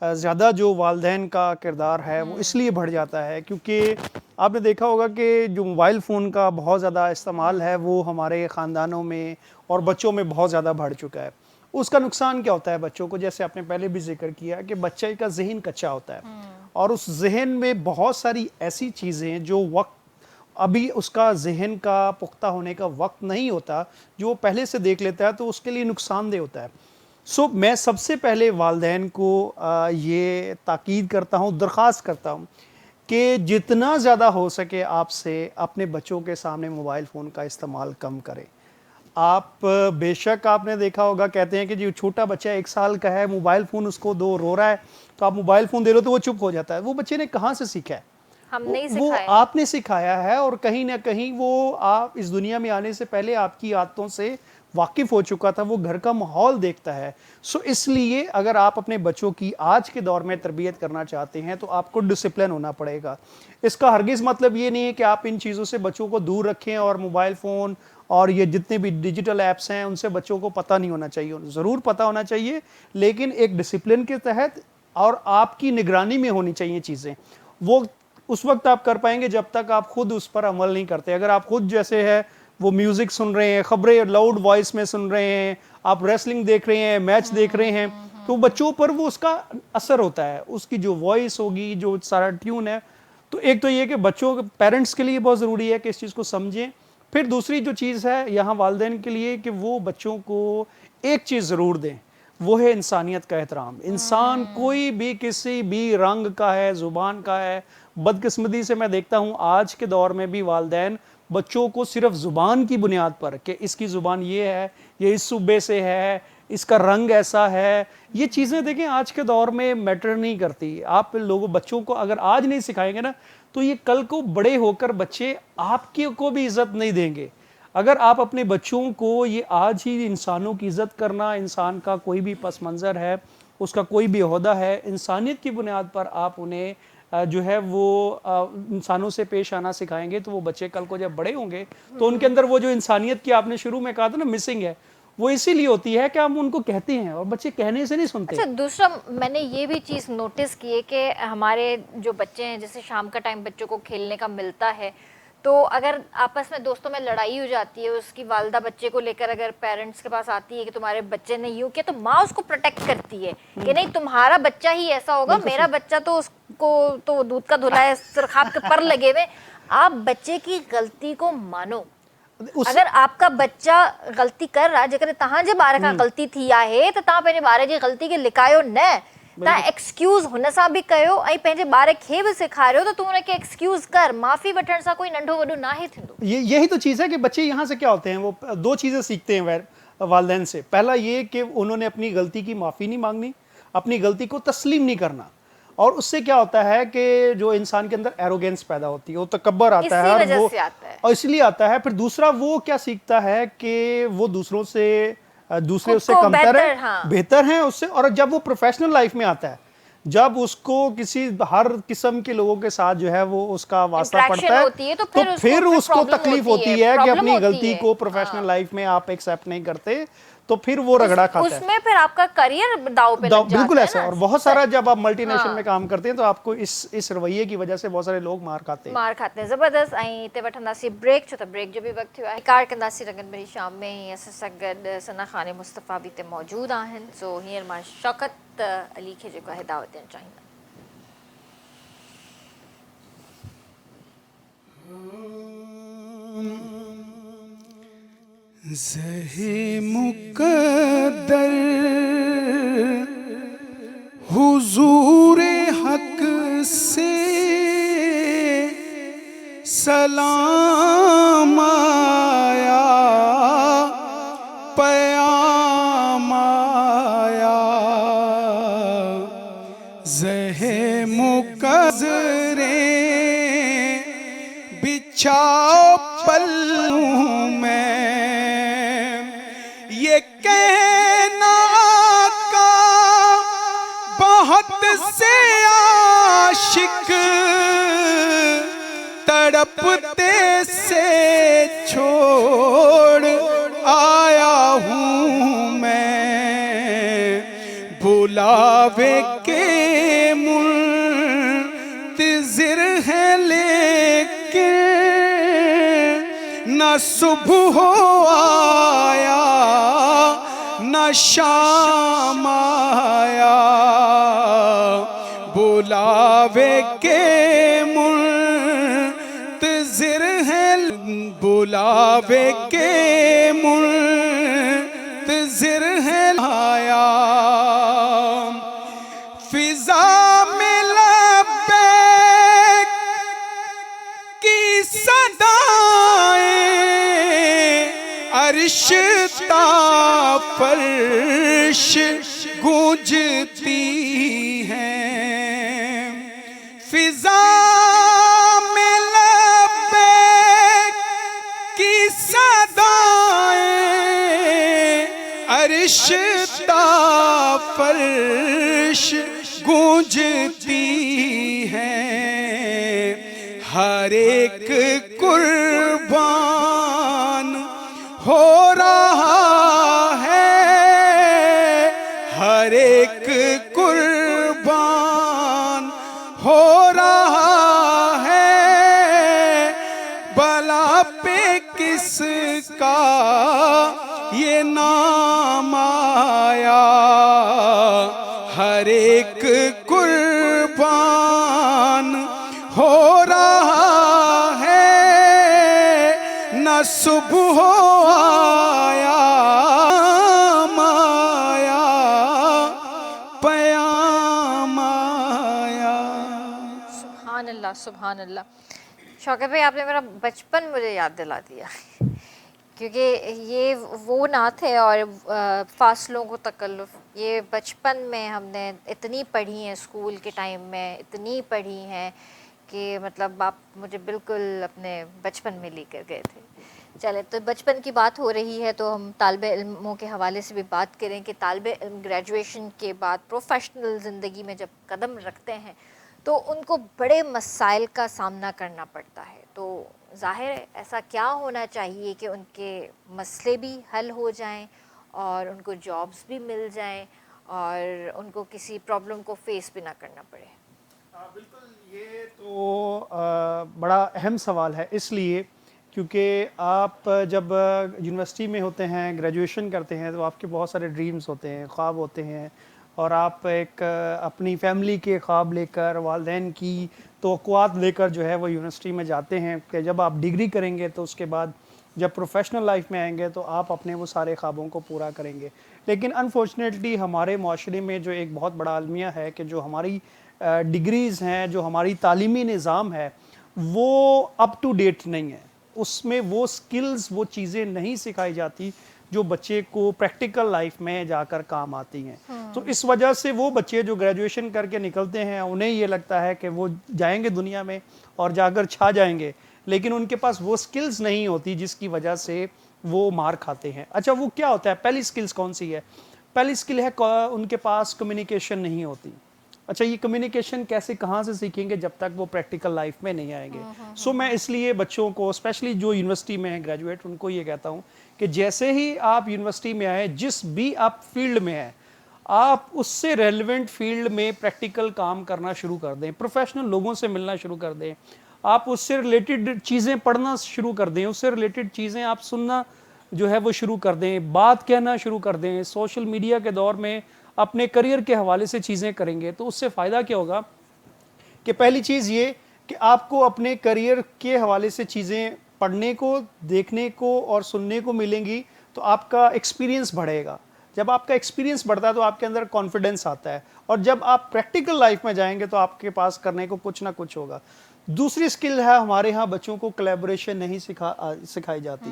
زیادہ جو والدین کا کردار ہے وہ اس لیے بڑھ جاتا ہے کیونکہ آپ نے دیکھا ہوگا کہ جو موبائل فون کا بہت زیادہ استعمال ہے وہ ہمارے خاندانوں میں اور بچوں میں بہت زیادہ بڑھ چکا ہے۔ اس کا نقصان کیا ہوتا ہے بچوں کو؟ جیسے آپ نے پہلے بھی ذکر کیا کہ بچے کا ذہن کچا ہوتا ہے اور اس ذہن میں بہت ساری ایسی چیزیں جو وقت ابھی اس کا ذہن کا پختہ ہونے کا وقت نہیں ہوتا، جو وہ پہلے سے دیکھ لیتا ہے تو اس کے لیے نقصان دہ ہوتا ہے۔ میں سب سے پہلے والدین کو یہ تاکید کرتا ہوں، درخواست کرتا ہوں کہ جتنا زیادہ ہو سکے آپ سے اپنے بچوں کے سامنے موبائل فون کا استعمال کم کریں۔ آپ بے شک آپ نے دیکھا ہوگا، کہتے ہیں کہ جو چھوٹا بچہ 1 سال کا ہے، موبائل فون اس کو دو رو رہا ہے تو آپ موبائل فون دے رہے ہو تو وہ چپ ہو جاتا ہے۔ وہ بچے نے کہاں سے سیکھا ہے؟ ہم نہیں وہ سکھایا، آپ نے سکھایا ہے، اور کہیں نہ کہیں وہ آپ اس دنیا میں آنے سے پہلے آپ کی عادتوں سے واقف ہو چکا تھا, وہ گھر کا ماحول دیکھتا ہے. سو اس لیے اگر آپ اپنے بچوں کی آج کے دور میں تربیت کرنا چاہتے ہیں تو آپ کو ڈسپلن ہونا پڑے گا. اس کا ہرگز مطلب یہ نہیں ہے کہ آپ ان چیزوں سے بچوں کو دور رکھیں اور موبائل فون اور یہ جتنے بھی ڈیجیٹل ایپس ہیں ان سے بچوں کو پتہ نہیں ہونا چاہیے. ضرور پتہ ہونا چاہیے, لیکن ایک ڈسپلن کے تحت اور آپ کی نگرانی میں ہونی چاہیے چیزیں. وہ اس وقت آپ کر پائیں گے جب تک آپ خود اس پر عمل نہیں کرتے. اگر آپ خود جیسے ہے وہ میوزک سن رہے ہیں, خبریں لاؤڈ وائس میں سن رہے ہیں, آپ ریسلنگ دیکھ رہے ہیں, میچ دیکھ رہے ہیں, تو بچوں پر وہ اس کا اثر ہوتا ہے, اس کی جو وائس ہوگی, جو سارا ٹیون ہے. تو ایک تو یہ کہ بچوں پیرنٹس کے لیے بہت ضروری ہے کہ اس چیز کو سمجھیں. پھر دوسری جو چیز ہے یہاں والدین کے لیے کہ وہ بچوں کو ایک چیز ضرور دیں, وہ ہے انسانیت کا احترام. انسان کوئی بھی کسی بھی رنگ کا ہے, زبان کا ہے. بدقسمتی سے میں دیکھتا ہوں آج کے دور میں بھی والدین بچوں کو صرف زبان کی بنیاد پر کہ اس کی زبان یہ ہے, یہ اس صوبے سے ہے, اس کا رنگ ایسا ہے, یہ چیزیں دیکھیں آج کے دور میں میٹر نہیں کرتی. آپ لوگوں بچوں کو اگر آج نہیں سکھائیں گے نا تو یہ کل کو بڑے ہو کر بچے آپ کو بھی عزت نہیں دیں گے. اگر آپ اپنے بچوں کو یہ آج ہی انسانوں کی عزت کرنا, انسان کا کوئی بھی پس منظر ہے, اس کا کوئی بھی عہدہ ہے, انسانیت کی بنیاد پر آپ انہیں جو ہے وہ انسانوں سے پیش آنا سکھائیں گے تو وہ بچے کل کو جب بڑے ہوں گے تو ان کے اندر وہ جو انسانیت کی آپ نے شروع میں کہا تھا نا مسنگ ہے, وہ اسی لیے ہوتی ہے کہ ہم ان کو کہتے ہیں اور بچے کہنے سے نہیں سنتے. اچھا, دوسرا میں نے یہ بھی چیز نوٹس کی ہے کہ ہمارے جو بچے ہیں, جیسے شام کا ٹائم بچوں کو کھیلنے کا ملتا ہے, تو اگر آپس میں دوستوں میں لڑائی ہو جاتی ہے, اس کی والدہ بچے کو لے کر اگر پیرنٹس کے پاس آتی ہے کہ تمہارے بچے نے یوں کیا, تو ماں اس کو پروٹیکٹ کرتی ہے کہ نہیں تمہارا بچہ ہی ایسا ہوگا, میرا بچہ تو اس کو تو دودھ کا دھلا ہے, سرخاب کے پر لگے ہوئے. آپ بچے کی غلطی کو مانو. اگر آپ کا بچہ غلطی کر رہا ہے, جے تہاں جے بارے کا غلطی تھی ہے تو تاں پہنجے بارے جی غلطی کے لکاयो نہ, تا ایکسکیوز हुन सां बि कयो ऐं पंहिंजे ॿार खे बि सेखारियो त तूं हुनखे एक्सक्यूज़ कर. माफ़ी वठण सां कोई नंढो वॾो नाहे थींदो. یہی تو چیز ہے کہ بچے یہاں سے کیا ہوتے ہیں, وہ دو چیزیں سیکھتے ہیں والدین سے. پہلا یہ کہ انہوں نے اپنی غلطی کی معافی نہیں مانگنی, اپنی غلطی کو تسلیم نہیں کرنا, اور اس سے کیا ہوتا ہے کہ جو انسان کے اندر ایروگینس پیدا ہوتی ہے, وہ تکبر آتا ہے, اور اس لیے آتا ہے. پھر دوسرا وہ کیا سیکھتا ہے کہ وہ دوسرے اس سے کمتر ہے, بہتر ہیں اس سے. اور جب وہ پروفیشنل لائف میں آتا ہے, جب اس کو کسی ہر قسم کے لوگوں کے ساتھ جو ہے وہ اس کا واسطہ پڑتا ہے, تو پھر اس کو تکلیف ہوتی ہے کہ اپنی غلطی کو پروفیشنل لائف میں آپ ایکسیپٹ نہیں کرتے, تو پھر وہ رگڑا کھاتا ہے. اس میں پھر آپ کا کریئر داؤ پہ لگ جاتا ہے. بالکل ایسا. اور بہت سارا جب آپ ملٹی نیشنل میں کام کرتے ہیں تو آپ کو اس رویے کی وجہ سے بہت سارے لوگ مار کھاتے ہیں. زبردست. ऐं हिते वठंदासीं ब्रेक, छो त ब्रेक जो बि वक़्तु थियो आहे. कार कंदासीं रंगनि भरी शाम में. असां सां गॾु सना ख़ान मुस्तफ़ा बि हिते मौजूदु आहिनि. सो हींअर मां शौकत अली खे जेको आहे दावत ॾियणु चाहींदमि. زہ مقدر حضور حق سے سلام آیا, پیام آیا. زہ مقدر بچھاؤ پلوں میں, یہ کہنا کا بہت سے عاشق تڑپتے سے چھوڑ آیا ہوں میں. بلاوے کے منتظر ہے لیکن نہ صبح آیا نہ شام آیا. بلاوے کے منتظر ہے, بلاوے کے منتظر ہے آیا. فضا میں لبیک کی صدائیں عرش تا فرش گونجتی ہیں. فضا میں لبیک کی صدائیں अरिश्ता फर्श गूंजती है, हर एक कुर्बान हो रहा है, हर एक कुर्बान हो रहा है, भला पे किसका ये नाम आया, हर एक कुर्बान हो रहा है, न सुबह आया माया पयाम आया। सुभान अल्लाह। शौकत भाई, आपने मेरा बचपन मुझे याद दिला दिया, क्योंकि ये वो नात है और फासलों को तकल्लुफ़, ये बचपन में हमने इतनी पढ़ी हैं, स्कूल के टाइम में इतनी पढ़ी हैं कि मतलब आप मुझे बिल्कुल अपने बचपन में लेकर गए थे। चले, तो बचपन की बात हो रही है तो हम तालिब इल्मों के हवाले से भी बात करें कि तालिब इल्म ग्रेजुएशन के बाद प्रोफेशनल ज़िंदगी में जब कदम रखते हैं तो उनको बड़े मसाइल का सामना करना पड़ता है। तो ज़ाहिर है ऐसा क्या होना चाहिए कि उनके मसले भी हल हो जाएं और उनको जॉब्स भी मिल जाएं और उनको किसी प्रॉब्लम को फेस भी ना करना पड़े। बिल्कुल, ये तो बड़ा अहम सवाल है, इसलिए क्योंकि आप जब यूनिवर्सिटी में होते हैं, ग्रेजुएशन करते हैं, तो आपके बहुत सारे ड्रीम्स होते हैं, ख्वाब होते हैं, और आप एक अपनी फैमिली के ख्वाब लेकर, वालिदैन की तवक्कुआत लेकर जो है वो यूनिवर्सिटी में जाते हैं कि जब आप डिग्री करेंगे तो उसके बाद जब प्रोफेशनल लाइफ में आएंगे तो आप अपने वो सारे ख्वाबों को पूरा करेंगे। लेकिन अनफॉर्चुनेटली हमारे माशरे में जो एक बहुत बड़ा अलमिया है कि जो हमारी डिग्रीज़ हैं, जो हमारी तालीमी निज़ाम है, वो अप टू डेट नहीं है। उसमें वो स्किल्स, वो चीज़ें नहीं सिखाई जाती जो बच्चे को प्रैक्टिकल लाइफ में जाकर काम आती हैं। तो इस वजह से वो बच्चे जो ग्रेजुएशन करके निकलते हैं, उन्हें ये लगता है कि वो जाएंगे दुनिया में और जाकर छा जाएंगे, लेकिन उनके पास वो स्किल्स नहीं होती जिसकी वजह से वो मार खाते हैं। अच्छा, वो क्या होता है? पहली स्किल्स कौन सी है? पहली स्किल है उनके पास कम्युनिकेशन नहीं होती। अच्छा, ये कम्युनिकेशन कैसे, कहाँ से सीखेंगे जब तक वो प्रैक्टिकल लाइफ में नहीं आएंगे। सो मैं इसलिए बच्चों को, स्पेशली जो यूनिवर्सिटी में है ग्रेजुएट, उनको ये कहता हूँ कि जैसे ही आप यूनिवर्सिटी में आए, जिस भी आप फील्ड में हैं, आप उससे रेलेवेंट फील्ड में प्रैक्टिकल काम करना शुरू कर दें, प्रोफेशनल लोगों से मिलना शुरू कर दें, आप उससे रिलेटेड चीज़ें पढ़ना शुरू कर दें, उससे रिलेटेड चीज़ें आप सुनना जो है वो शुरू कर दें, बात कहना शुरू कर दें। सोशल मीडिया के दौर में अपने करियर के हवाले से चीज़ें करेंगे तो उससे फ़ायदा क्या होगा कि पहली चीज़ ये कि आपको अपने करियर के हवाले से चीज़ें पढ़ने को, देखने को और सुनने को मिलेंगी, तो आपका एक्सपीरियंस बढ़ेगा। जब आपका एक्सपीरियंस बढ़ता है तो आपके अंदर कॉन्फिडेंस आता है, और जब आप प्रैक्टिकल लाइफ में जाएंगे तो आपके पास करने को कुछ ना कुछ होगा। दूसरी स्किल है, हमारे यहाँ बच्चों को कोलैबोरेशन नहीं सिखाई जाती।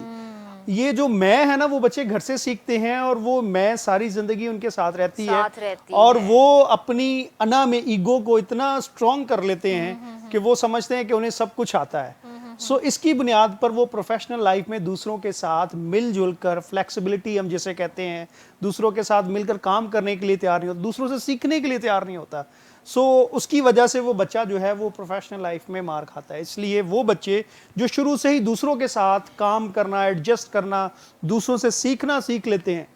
ये जो मैं है ना, वो बच्चे घर से सीखते हैं और वो मैं सारी जिंदगी उनके साथ रहती है और वो अपनी अना में, ईगो को इतना स्ट्रॉन्ग कर लेते हैं कि वो समझते हैं कि उन्हें सब कुछ आता है। सो इसकी बुनियाद पर वो प्रोफेशनल लाइफ में दूसरों के साथ मिलजुल कर, फ्लेक्सिबिलिटी हम जिसे कहते हैं, दूसरों के साथ मिलकर काम करने के लिए तैयार नहीं होता, दूसरों से सीखने के लिए तैयार नहीं होता। सो उसकी वजह से वो बच्चा जो है वो प्रोफेशनल लाइफ में मार खाता है। इसलिए वो बच्चे जो शुरू से ही दूसरों के साथ काम करना, एडजस्ट करना, दूसरों से सीखना सीख लेते हैं,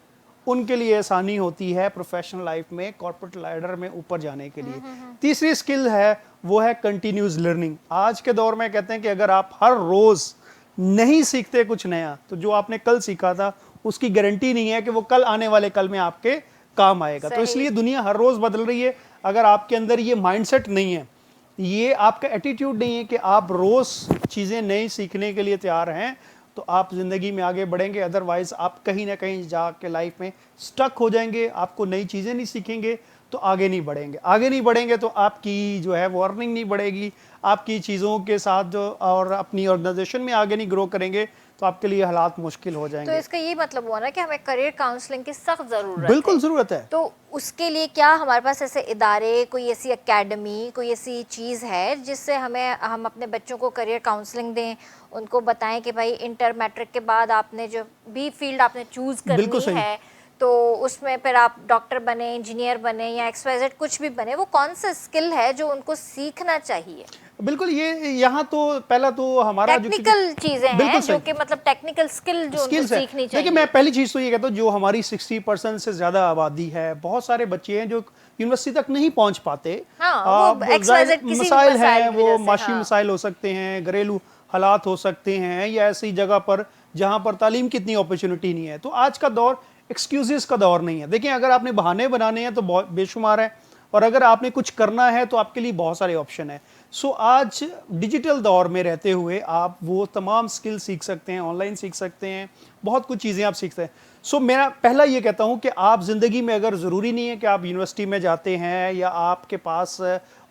उनके लिए आसानी होती है प्रोफेशनल लाइफ में, कॉर्पोरेट लैडर में ऊपर जाने के लिए। तीसरी स्किल है वो है कंटिन्यूस लर्निंग। आज के दौर में कहते हैं कि अगर आप हर रोज़ नहीं सीखते कुछ नया, तो जो आपने कल सीखा था उसकी गारंटी नहीं है कि वो कल आने वाले कल में आपके काम आएगा। तो इसलिए दुनिया हर रोज़ बदल रही है। अगर आपके अंदर ये माइंडसेट नहीं है, ये आपका एटीट्यूड नहीं है कि आप रोज़ चीज़ें नई सीखने के लिए तैयार हैं, तो आप ज़िंदगी में आगे बढ़ेंगे। अदरवाइज़ आप कहीं ना कहीं जाके लाइफ में स्टक हो जाएंगे। आपको नई चीज़ें नहीं सीखेंगे तो आगे नहीं बढ़ेंगे। आगे नहीं बढ़ेंगे तो आपकी जो है वो अर्निंग नहीं बढ़ेगी, आपकी चीज़ों के साथ जो और अपनी ऑर्गेनाइजेशन में आगे नहीं ग्रो करेंगे, तो आपके लिए हालात मुश्किल हो जाएंगे। तो इसका ये मतलब हुआ ना कि हमें करियर काउंसलिंग की सख्त ज़रूरत है। बिल्कुल ज़रूरत है। तो उसके लिए क्या हमारे पास ऐसे इदारे, कोई ऐसी एकेडमी, कोई ऐसी चीज़ है जिससे हम अपने बच्चों को करियर काउंसलिंग दें, उनको बताएं कि भाई इंटर मैट्रिक के बाद आपने जो भी फील्ड आपने चूज़ करनी है تو اس میں پھر آپ ڈاکٹر بنے, انجینئر بنے یا XYZ کچھ بھی بنے, وہ کون سا اسکل ہے جو ان کو سیکھنا چاہیے؟ بالکل, یہ یہاں تو پہلا تو ہمارا جو ٹیکنیکل چیزیں ہیں جو کہ مطلب ٹیکنیکل اسکل جو ان کو سکلز ہے. سیکھنی چاہیے. دیکھیں میں پہلی چیز تو یہ کہتا ہوں, جو ہماری 60% سے زیادہ آبادی ہے, بہت سارے بچے ہیں جو یونیورسٹی تک نہیں پہنچ پاتے. مسائل ہیں, وہ معاشی مسائل ہو سکتے ہیں, گھریلو حالات ہو سکتے ہیں, یا ایسی جگہ پر جہاں پر تعلیم کی اتنی اپرچونٹی نہیں ہے. تو آج کا دور ایکسکیوزز کا دور نہیں ہے. دیکھیں اگر آپ نے بہانے بنانے ہیں تو بہت بے شمار ہے, اور اگر آپ نے کچھ کرنا ہے تو آپ کے لیے بہت سارے آپشن ہیں. سو آج ڈیجیٹل دور میں رہتے ہوئے آپ وہ تمام سکل سیکھ سکتے ہیں, آن لائن سیکھ سکتے ہیں, بہت کچھ چیزیں آپ سیکھتے ہیں. سو میرا پہلا یہ کہتا ہوں کہ آپ زندگی میں اگر ضروری نہیں ہے کہ آپ یونیورسٹی میں جاتے ہیں یا آپ کے پاس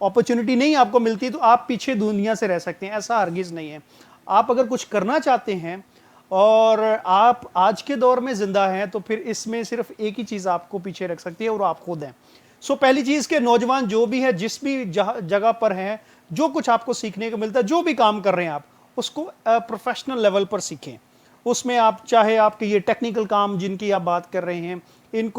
اپرچونٹی نہیں آپ کو ملتی تو آپ پیچھے دنیا سے رہ سکتے ہیں, ایسا ہرگز نہیں ہے. آپ اگر کچھ کرنا چاہتے ہیں اور آپ آج کے دور میں زندہ ہیں تو پھر اس میں صرف ایک ہی چیز آپ کو پیچھے رکھ سکتی ہے, اور آپ خود ہیں. سو پہلی چیز کہ نوجوان جو بھی ہے, جس بھی جگہ پر ہیں, جو کچھ آپ کو سیکھنے کو ملتا ہے, جو بھی کام کر رہے ہیں آپ اس کو پروفیشنل لیول پر سیکھیں. اس میں آپ چاہے آپ کے یہ ٹیکنیکل کام جن کی آپ بات کر رہے ہیں, ان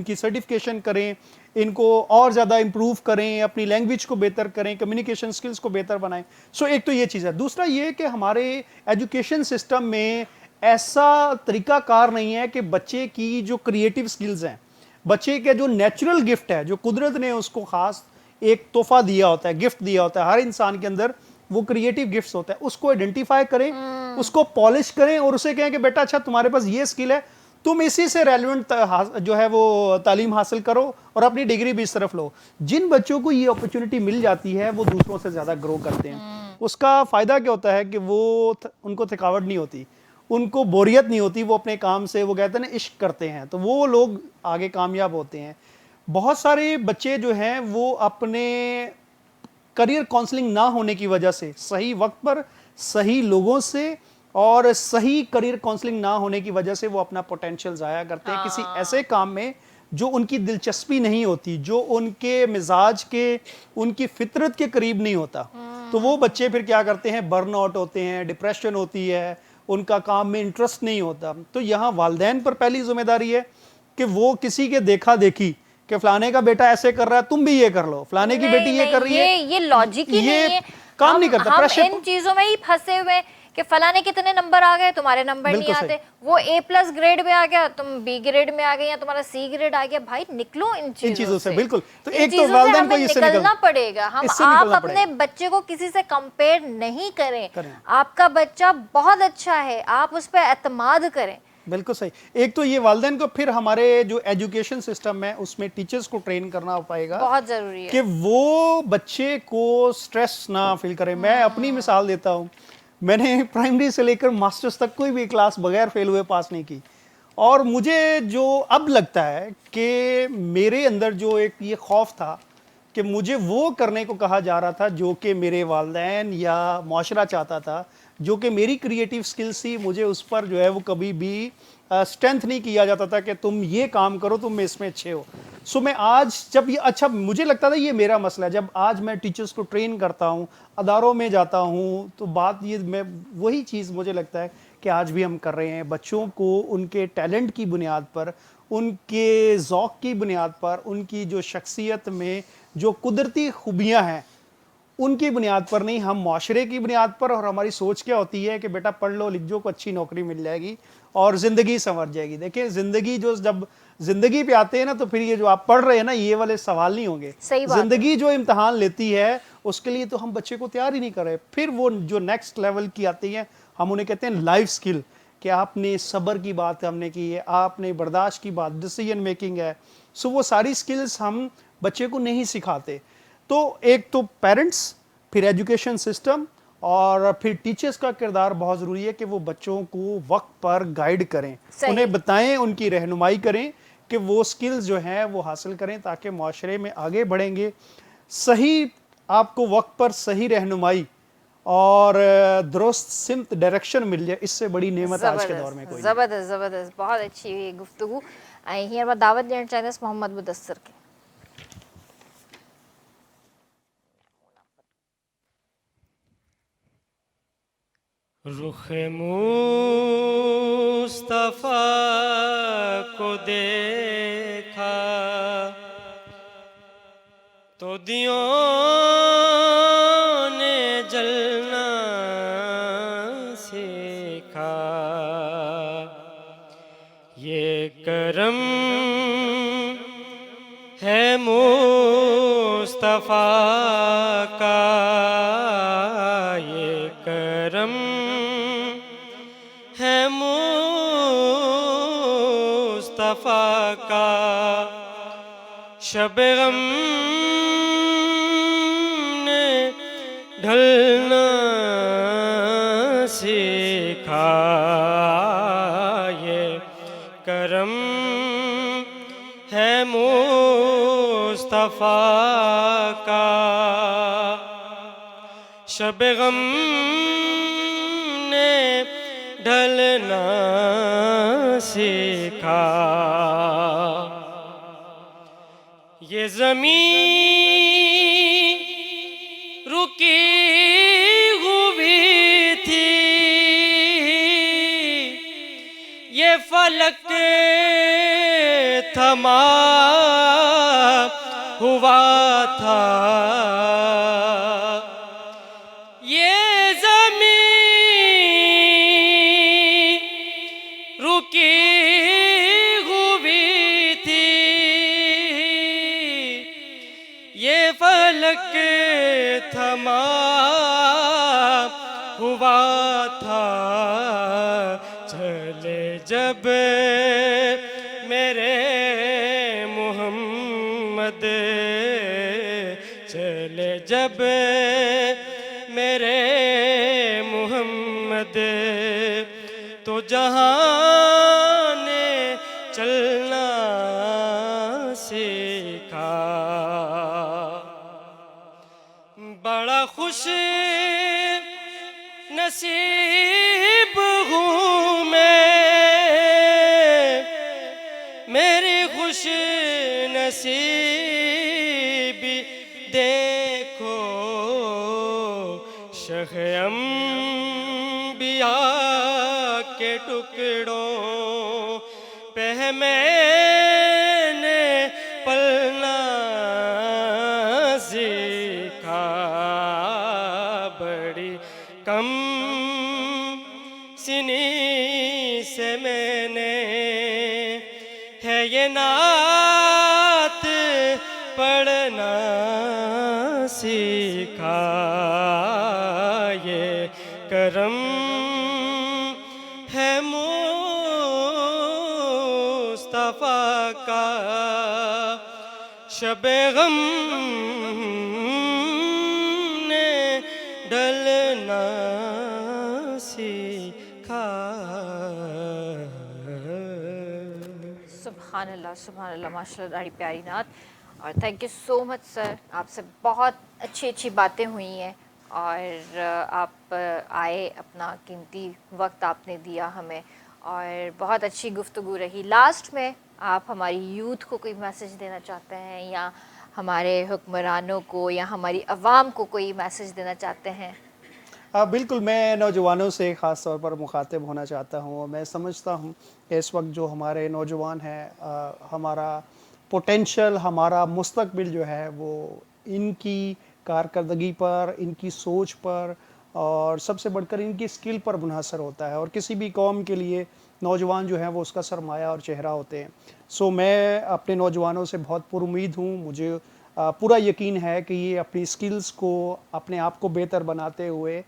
کی سرٹیفکیشن کریں, ان کو اور زیادہ امپروو کریں, اپنی لینگویج کو بہتر کریں, کمیونیکیشن سکلز کو بہتر بنائیں. سو ایک تو یہ چیز ہے. دوسرا یہ کہ ہمارے ایجوکیشن سسٹم میں ایسا طریقہ کار نہیں ہے کہ بچے کی جو کریٹیو سکلز ہیں, بچے کے جو نیچرل گفٹ ہے, جو قدرت نے اس کو خاص ایک تحفہ دیا ہوتا ہے, گفٹ دیا ہوتا ہے, ہر انسان کے اندر وہ کریٹیو گفٹس ہوتا ہے, اس کو آئیڈینٹیفائی کریں, اس کو پالش کریں, اور اسے کہیں کہ بیٹا اچھا تمہارے پاس یہ سکل ہے, تم اسی سے ریلیونٹ جو ہے وہ تعلیم حاصل کرو اور اپنی ڈگری بھی اس طرف لو. جن بچوں کو یہ اپرچونٹی مل جاتی ہے وہ دوسروں سے زیادہ گرو کرتے ہیں. اس کا فائدہ کیا ہوتا ہے کہ وہ ان کو تھکاوٹ نہیں ہوتی, ان کو بوریت نہیں ہوتی, وہ اپنے کام سے وہ کہتے ہیں نا عشق کرتے ہیں, تو وہ لوگ آگے کامیاب ہوتے ہیں. بہت سارے بچے جو ہیں وہ اپنے کریئر کاؤنسلنگ نہ ہونے کی وجہ سے, صحیح وقت پر صحیح لوگوں سے اور صحیح کریئر کاؤنسلنگ نہ ہونے کی وجہ سے وہ اپنا پوٹینشیل ضائع کرتے ہیں کسی ایسے کام میں جو ان کی دلچسپی نہیں ہوتی, جو ان کے مزاج کے, ان کی فطرت کے قریب نہیں ہوتا. تو وہ بچے پھر کیا کرتے ہیں, برن آؤٹ ہوتے ہیں, ڈپریشن ہوتی ہے, ان کا کام میں انٹرسٹ نہیں ہوتا. تو یہاں والدین پر پہلی ذمہ داری ہے کہ وہ کسی کے دیکھا دیکھی کہ فلانے کا بیٹا ایسے کر رہا ہے تم بھی یہ کر لو, فلانے کی بیٹی یہ کر رہی ہے, یہ لاجک ہی نہیں ہے. کام نہیں کرتا. ہم ان چیزوں میں ہی پھنسے ہوئے کہ فلانے کتنے نمبر آ گئے, تمہارے نمبر نہیں آتے, وہ A+ گریڈ میں آ گیا, تم B گریڈ میں آ گئے, یا تمہارا C گریڈ آ گیا. بھائی نکلو ان چیزوں سے. بالکل. تو ان ایک تو چیزوں سے والدین کو ہمیں یہ سے نکلنا پڑے گا. آپ اپنے بچے کو کسی سے کمپیئر نہیں کریں. آپ کا بچہ بہت اچھا ہے, آپ اس پہ اعتماد کریں. بالکل صحیح. ایک تو یہ والدین کو, پھر ہمارے جو ایجوکیشن سسٹم ہے اس میں ٹیچرز کو ٹرین کرنا پائے گا, بہت ضروری ہے کہ وہ بچے کو سٹریس نہ فیل کرے. میں اپنی مثال دیتا ہوں, میں نے پرائمری سے لے کر ماسٹرز تک کوئی بھی کلاس بغیر فیل ہوئے پاس نہیں کی, اور مجھے جو اب لگتا ہے کہ میرے اندر جو ایک یہ خوف تھا کہ مجھے وہ کرنے کو کہا جا رہا تھا جو کہ میرے والدین یا معاشرہ چاہتا تھا, جو کہ میری کریٹیو سکلز تھی, مجھے اس پر جو ہے وہ کبھی بھی اسٹرینتھ نہیں کیا جاتا تھا کہ تم یہ کام کرو, تم اس میں اچھے ہو. سو میں آج جب یہ اچھا مجھے لگتا تھا یہ میرا مسئلہ ہے, جب آج میں ٹیچرز کو ٹرین کرتا ہوں, اداروں میں جاتا ہوں, تو بات یہ میں وہی چیز مجھے لگتا ہے کہ آج بھی ہم کر رہے ہیں. بچوں کو ان کے ٹیلنٹ کی بنیاد پر, ان کے ذوق کی بنیاد پر, ان کی جو شخصیت میں جو قدرتی خوبیاں ہیں ان کی بنیاد پر نہیں, ہم معاشرے کی بنیاد پر. اور ہماری سوچ کیا ہوتی ہے کہ بیٹا پڑھ لو لکھ جو, کو اچھی نوکری مل جائے گی اور زندگی سنور جائے گی. دیکھیں زندگی جو جب زندگی پہ آتے ہیں نا, تو پھر یہ جو آپ پڑھ رہے ہیں نا, یہ والے سوال نہیں ہوں گے. زندگی جو امتحان لیتی ہے اس کے لیے تو ہم بچے کو تیار ہی نہیں کر رہے. پھر وہ جو نیکسٹ لیول کی آتی ہیں, ہم انہیں کہتے ہیں لائف سکل, کہ آپ نے صبر کی بات ہم نے کی ہے, آپ نے برداشت کی بات, ڈیسیجن میکنگ ہے. سو وہ ساری سکلز ہم بچے کو نہیں سکھاتے. تو ایک تو پیرنٹس, پھر ایجوکیشن سسٹم, اور پھر ٹیچرز کا کردار بہت ضروری ہے کہ وہ بچوں کو وقت پر گائیڈ کریں, انہیں بتائیں, ان کی رہنمائی کریں کہ وہ سکلز جو ہیں وہ حاصل کریں تاکہ معاشرے میں آگے بڑھیں گے. صحیح آپ کو وقت پر صحیح رہنمائی اور درست سمت ڈائریکشن مل جائے, اس سے بڑی نعمت آج کے دور میں کوئی نہیں. زبردست زبردست, بہت اچھی گفتگو. ہیئر میں دعوت دینا چاہتے ہیں محمد مدثر کے. رخ مصطفیٰ को देखा तो दियों ने जलना सीखा। ये करम है मुस्तफा का, ये करम है मुस्तफा का। शब गम ने ढलना सीखा। ये करम है मुस्तफा का। शब गम ने ढलना सीखा। ये ज़मीं रुकी हुई थी, ये फलक थमा हुआ था। ये ज़मीं रुकी हुई थी, ये फलक थमा हुआ था। चले जब मेरे मोहम्मद, चले जब मेरे मोहम्मद, तो जहां ने चलना सीखा। बड़ा खुश नसीब हूँ मैं, मेरी खुश नसीबी देखो। शख़ अंबिया के टुकड़ों पे मैंने पलना सीखा। बड़ी कम सिनी से मैंने है ये नात पढ़ना सीखा। ये करम है मुस्तफा का। शब गम ने ढलना सीखा। सुभान अल्लाह माशाल्लाह, बड़ी प्यारी नात। और thank you so much sir, आपसे बहुत अच्छी अच्छी बातें हुई हैं और आप आए, अपना कीमती वक्त आपने दिया हमें और बहुत अच्छी गुफ्तगू रही। लास्ट में आप हमारी यूथ को कोई मैसेज देना चाहते हैं या हमारे हुक्मरानों को या हमारी अवाम को कोई मैसेज देना चाहते हैं? बिल्कुल, मैं नौजवानों से ख़ास तौर पर मुखातिब होना चाहता हूँ। मैं समझता हूँ कि इस वक्त जो हमारे नौजवान हैं, हमारा पोटेंशियल, हमारा मुस्तकबिल जो है वो इनकी कारकर्दगी पर, इनकी सोच पर और सबसे बढ़कर इनकी स्किल पर मुनहसर होता है। और किसी भी कौम के लिए नौजवान जो हैं वो उसका सरमाया और चेहरा होते हैं। सो मैं अपने नौजवानों से बहुत पुरुमीद हूँ। मुझे पूरा यकीन है कि ये अपनी स्किल्स को, अपने आप को बेहतर बनाते हुए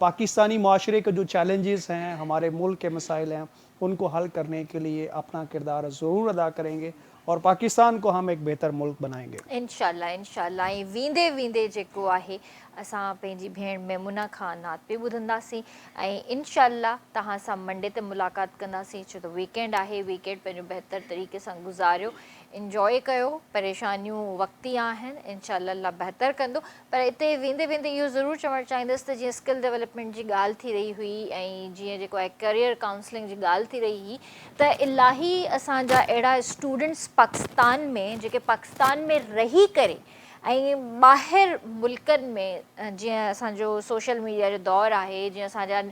पाकिस्तानी माशरे के जो चैलेंजेस हैं, हमारे मुल्क के मसाइल हैं, उनको हल करने के लिए अपना किरदार ज़रूर अदा करेंगे और पाकिस्तान को हम एक बेहतर मुल्क बनाएंगे। इंशाल्लाह इंशाल्लाह। ऐं वींदे वींदे जेको आहे असां पंहिंजी भेण मेमुना खां नात बि ॿुधंदासीं ऐं इंशाल्लाह तव्हां सां मंडे ते मुलाक़ात कंदासीं, छो त वीकेंड आहे। वीकेंड पंहिंजो बहितर तरीक़े सां गुज़ारियो, इंजॉय कयो। परेशानियूं वक़्ती आहिनि, इंशाल्लाह अल्लाह बहितर कंदो। पर हिते वेंदे वेंदे इहो ज़रूरु चवणु चाहींदसि त जीअं स्किल डेवलपमेंट जी ॻाल्हि थी रही हुई ऐं जीअं जेको आहे करियर काउंसलिंग जी ॻाल्हि थी रही हुई, त इलाही असांजा अहिड़ा स्टूडेंट्स पाकिस्तान में, जेके पाकिस्तान में रही करे ऐं ॿाहिरि मुल्कनि में जीअं असांजो सोशल मीडिया जो दौरु आहे, जीअं असांजा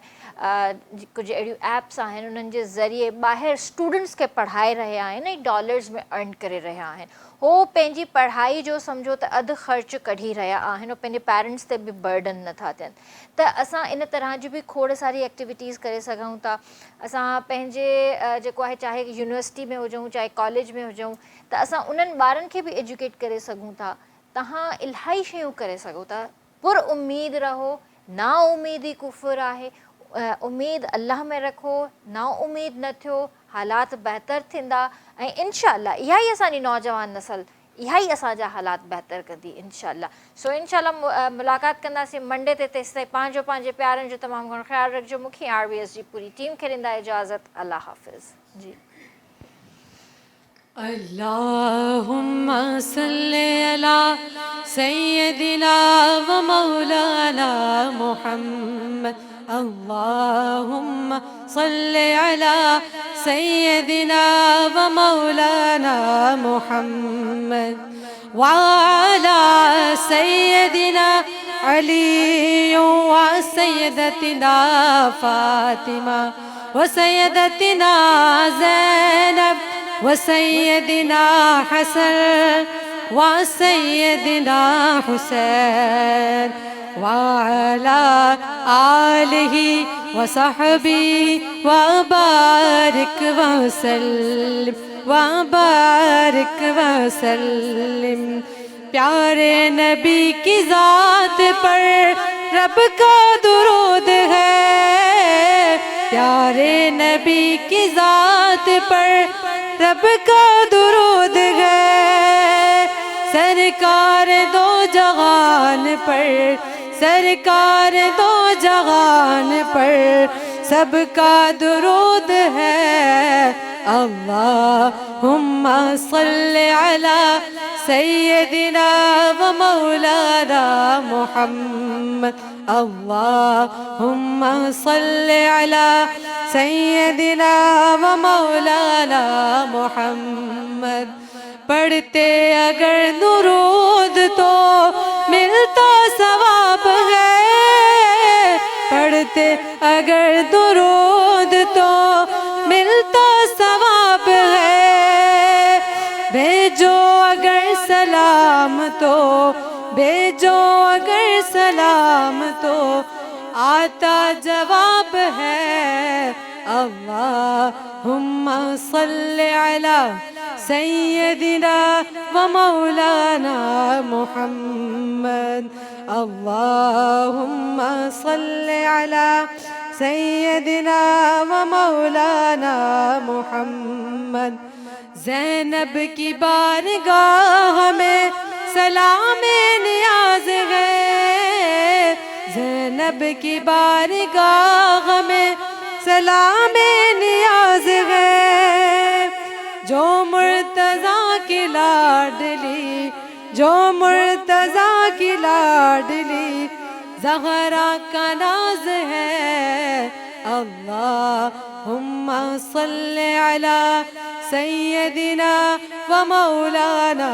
कुझु अहिड़ियूं ऐप्स आहिनि उन्हनि जे ज़रिए ॿाहिरि स्टूडेंट्स खे पढ़ाए रहिया आहिनि ऐं डॉलर्स में अर्न करे रहिया आहिनि। हो पंहिंजी पढ़ाई जो सम्झो त अधु ख़र्चु कढी रहिया आहिनि, पंहिंजे पेरेंट्स ते बि बर्डन नथा थियनि। त असां इन तरह जी बि खोड़ सारी एक्टिविटीज़ करे सघूं था। असां पंहिंजे जेको आहे चाहे यूनिवर्सिटी में हुजूं चाहे कॉलेज में हुजूं त असां उन्हनि ॿारनि खे बि एजुकेट करे सघूं था। तव्हां इलाही शयूं करे सघो था। पुर उम्मीद रहो, ना उम्मीद ई कुफर आहे। उम्मीद अल्लाह में रखो, ना उम्मीद न थियो, हालात बहितर थींदा ऐं इनशाअल्लाह इहा ई असांजी नौजवान नसल इहा ई असांजा हालात बहितर कंदी इनशाअल्लाह। सो इनशाअल्लाह मुलाक़ात कंदासीं मंडे ते। तेसिताईं पंहिंजे प्यारनि जो तमामु घणो ख़्यालु रखिजो। मूंखे RBS जी पूरी टीम खे ॾींदा इजाज़त। अल्लाह हाफ़िज़ जी। अल्लाहुम्मा सल्ली अला सय्यदिना व मौलाना मुहम्मद। अल्लाहुम्मा सल्ली अला सय्यदिना व मौलाना मुहम्मद व अला सय्यदिना अली व सय्यदतिना फातिमा व सय्यदतिना ज़ैनब व सय्यदिना हसन व सय्यदिना हुसैन व अला आलिहि व सहबिहि व बारिक व सल्लिम व बारिक व सल्लिम। प्यारे नबी की ज़ात पर रब का दुरूद है। प्यारे नबी की ज़ात पर रब का दुरूद है। सरकार दो जहान पर, सरकार दो जहान पर सबका दुरूद है। अल्लाहुम्मा सल्ली अला सय्यदिना व मौलाना मुहम्मद। अल्लाहुम्मा सल्ली अला सय्यदिना व मौलाना मुहम्मद। पढ़ते अगर दुरूद तो मिलता सवाब है। पढ़ते अगर दुरूद तो मिलता सवाब है। भेजो अगर सलाम तो, भेजो अगर सलाम तो आता जवाब है। अल्लाहुम्मा सल्ली अला सय्यदिना व मौलाना मुहम्मद। अल्लाहुम्मा सल्ली अला सय्यदिना व मौलाना मुहम्मद। ज़ैनब की बारगाह में सलाम नियाज है। ज़ैनब की बारगाह में सलाम नियाज है। जो मुर्तज़ा की लाडली, जो मुर्तज़ा की लाडली ज़हरा का नाज है। अल्लाहुम्मा सल्ली अला सय्यदिना व मौलाना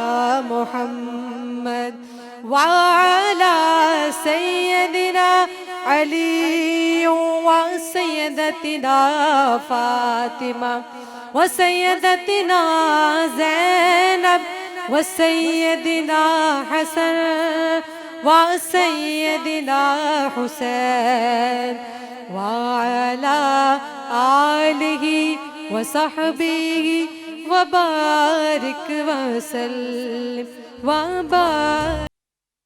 मुहम्मद व अला सय्यदिना अली व सय्यदतिना फातिमा व सय्यदतिना ज़ैनब व सय्यदिना हसन व सय्यदिना हुसैन व अला आलिहि व सहबिहि व बारिक व सल्लिम व बारिक।